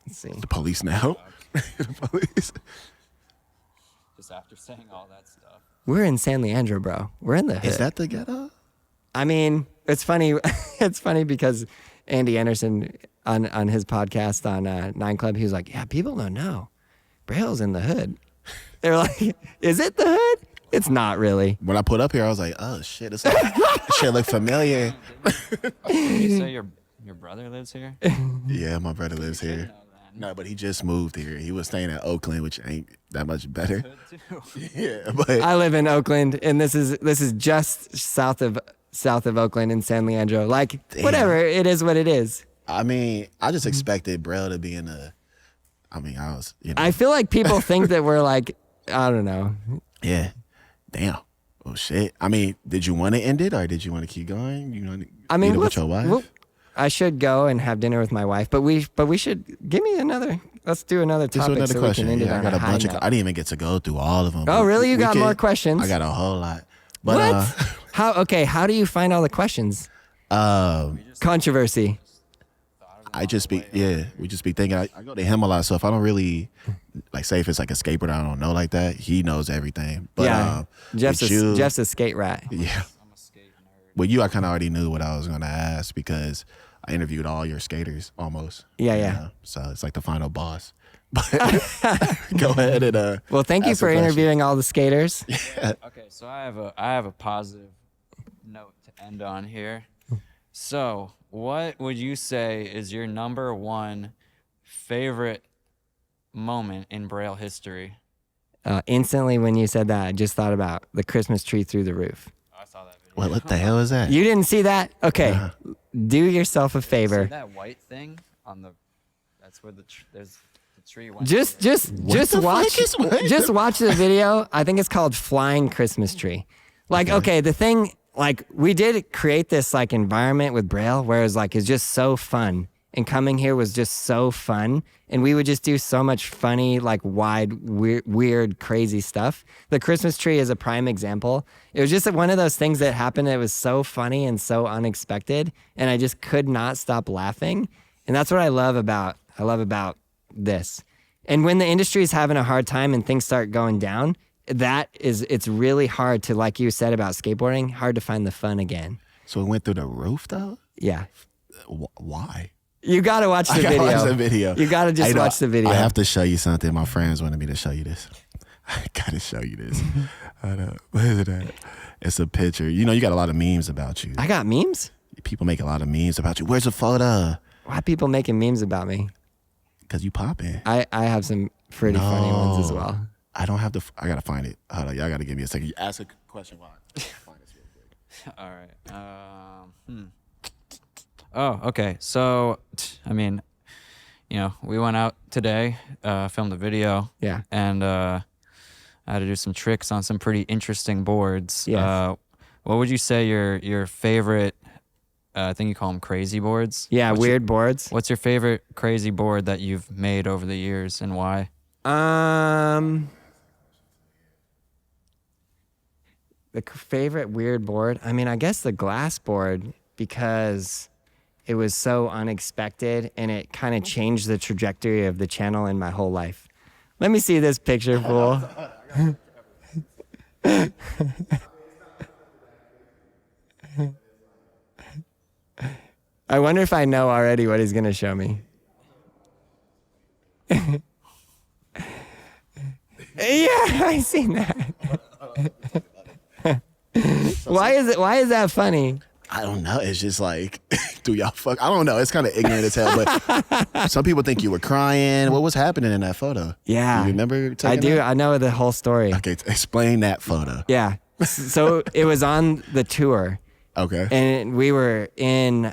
Let's see. The police now. The police. Just after saying all that stuff. We're in San Leandro, bro. We're in the hood. Is that the ghetto? I mean, it's funny. It's funny because Andy Anderson on his podcast on 9 Club, he was like, yeah, people don't know. Braille's in the hood. They're like, is it the hood? It's not really. When I put up here, I was like, oh shit, this shit look familiar. Did you say your brother lives here? Yeah, my brother lives here. No, but he just moved here. He was staying at Oakland, which ain't that much better. Yeah, but I live in Oakland, and this is just south of Oakland in San Leandro. Like, whatever, it is what it is. I mean, I just expected Braille to be in a. I mean, I was. You know. I feel like people think that we're like, I don't know. Yeah. Damn. Oh shit. I mean, did you want to end it or did you want to keep going? You want to meet up with your wife? I should go and have dinner with my wife, but we should give me another. Let's do another topic another so question. we can end it I on got a high bunch note. I didn't even get to go through all of them. Oh, really? You got more questions? I got a whole lot. But What? How do you find all the questions? Controversy. we just be thinking. I go to him a lot, so if I don't really like, say if it's like a skateboarder I don't know like that, he knows everything. But Yeah. Jeff's a skate rat. yeah. With you, I kind of already knew what I was going to ask because I interviewed all your skaters almost. Yeah. So it's like the final boss. But go ahead and Well, thank you ask for a question. interviewing all the skaters. Okay, so I have a positive note to end on here. So, what would you say is your number one favorite moment in Braille history? Instantly, when you said that, I just thought about the Christmas tree through the roof. I saw that video. What the hell is that? You didn't see that? Okay. Do yourself a See favor. that white thing on the? That's where there's the tree went. Just the fuck watch is what? just watch the video. I think it's called Flying Christmas Tree. Like, okay, the thing, like, we did create this like environment with Braille where it's like, it's just so fun. And coming here was just so fun. And we would just do so much funny, like wide, weird, crazy stuff. The Christmas tree is a prime example. It was just one of those things that happened. It was so funny and so unexpected. And I just could not stop laughing. And that's what I love about this. And when the industry is having a hard time and things start going down, it's really hard to, like you said about skateboarding, hard to find the fun again. So it went through the roof though? Yeah. Why? You got to watch the I gotta video. watch the video. You got to just watch the video. I have to show you something. My friends wanted me to show you this. I gotta show you this. Hold up. What is it at? It's a picture. You know, you got a lot of memes about you. I got memes? People make a lot of memes about you. Where's the photo? Why people making memes about me? Because you popping. I have some pretty funny ones as well. I don't have I gotta find it. Hold on, y'all gotta give me a second. You ask a question while I find this real quick. All right. Oh, okay. So, I mean, we went out today, filmed a video. Yeah. And I had to do some tricks on some pretty interesting boards. Yes. What would you say your favorite? I think you call them crazy boards. Yeah, weird boards. What's your favorite crazy board that you've made over the years, and why? The favorite weird board? I mean, I guess the glass board, because it was so unexpected and it kind of changed the trajectory of the channel in my whole life. Let me see this picture, fool. I wonder if I know already what he's going to show me. Yeah, I seen that. Why is that funny? I don't know. It's just like, do y'all fuck? I don't know. It's kind of ignorant as hell, but some people think you were crying. What was happening in that photo? Yeah. You remember taking I do. that? I know the whole story. Okay, explain that photo. Yeah. So it was on the tour. Okay. And we were in,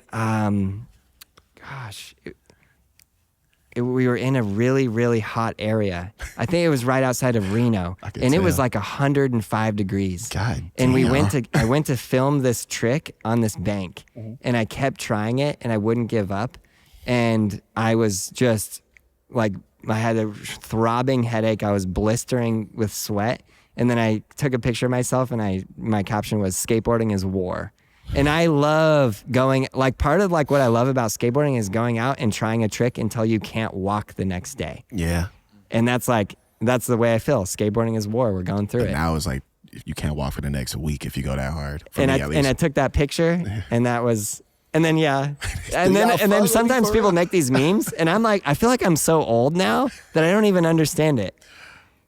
we were in a really, really hot area. I think it was right outside of Reno. I can And it was tell. like 105 degrees. God And damn. I went to film this trick on this bank. And I kept trying it and I wouldn't give up. And I was just like, I had a throbbing headache. I was blistering with sweat. And then I took a picture of myself and my caption was, "Skateboarding is war." And I love going, like, part of like what I love about skateboarding is going out and trying a trick until you can't walk the next day. Yeah. And that's the way I feel. Skateboarding is war. We're going through But it. now it's like you can't walk for the next week if you go that hard. And I took that picture, and that was, and then and then sometimes people make these memes, and I'm like, I feel like I'm so old now that I don't even understand it.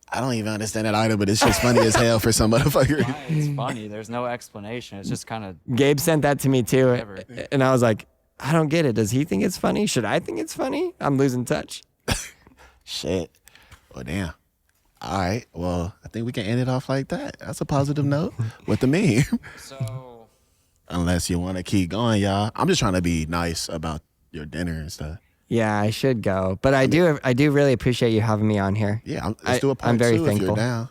I don't even understand it either, but it's just funny as hell for some motherfucker. It's funny. There's no explanation. It's just kind of. Gabe sent that to me too, and I was like, I don't get it. Does he think it's funny? Should I think it's funny? I'm losing touch. Shit. Well, damn. All right. Well, I think we can end it off like that. That's a positive note with the meme. So. Unless you want to keep going, y'all. I'm just trying to be nice about your dinner and stuff. Yeah, I should go, but I do really appreciate you having me on here. Yeah, let's do a part I'm very 2 thankful. if you're down.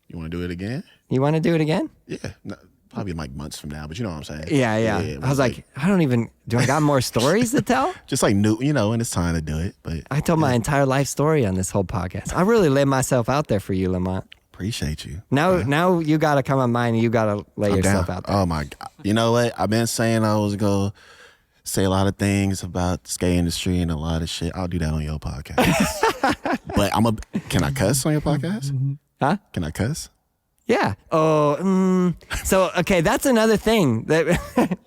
You want to do it again? You want to do it again? Yeah, no, probably like months from now, but you know what I'm saying. Yeah. I was like, I don't even. Do I got more stories to tell? Just like new, when it's time to do it. But I told my entire life story on this whole podcast. I really laid myself out there for you, Lamont. Appreciate you. Now you got to come on mine and you got to lay yourself out there. Oh my God. You know what? I've been saying I was going to say a lot of things about the skate industry and a lot of shit. I'll do that on your podcast. But can I cuss on your podcast? Huh? Can I cuss? Yeah. Oh, so, okay, that's another thing that,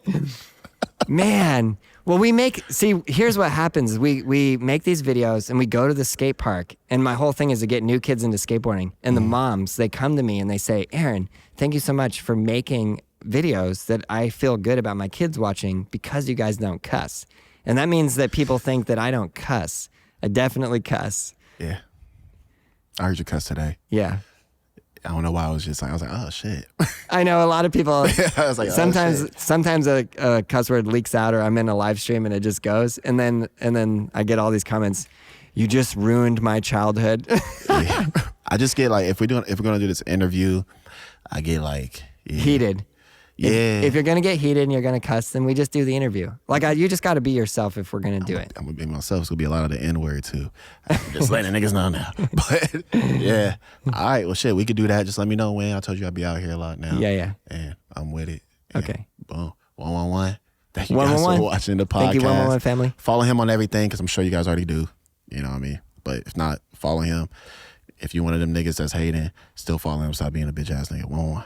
man. Well, here's what happens. We make these videos and we go to the skate park, and my whole thing is to get new kids into skateboarding. And the moms, they come to me and they say, Aaron, thank you so much for making videos that I feel good about my kids watching because you guys don't cuss. And that means that people think that I don't cuss. I definitely cuss. Yeah. I heard you cuss today. Yeah. I don't know why I was like, oh shit. I know a lot of people. I was like, sometimes a cuss word leaks out, or I'm in a live stream and it just goes, and then I get all these comments. You just ruined my childhood. Yeah. I just get like, if we're gonna do this interview, I get like heated. Yeah. If you're gonna get heated and you're gonna cuss, then we just do the interview. Like you just got to be yourself if we're gonna do it. I'm gonna be myself. It's gonna be a lot of the N word too. I'm just letting the niggas know now. But yeah. All right. Well, shit. We could do that. Just let me know when. I told you I'd be out here a lot now. Yeah. And I'm with it. And Okay. Boom. 111. Thank you guys for watching the podcast. Thank you, 111 family. Follow him on everything because I'm sure you guys already do. You know what I mean? But if not, follow him. If you one of them niggas that's hating, still follow him. Stop being a bitch ass nigga. 111.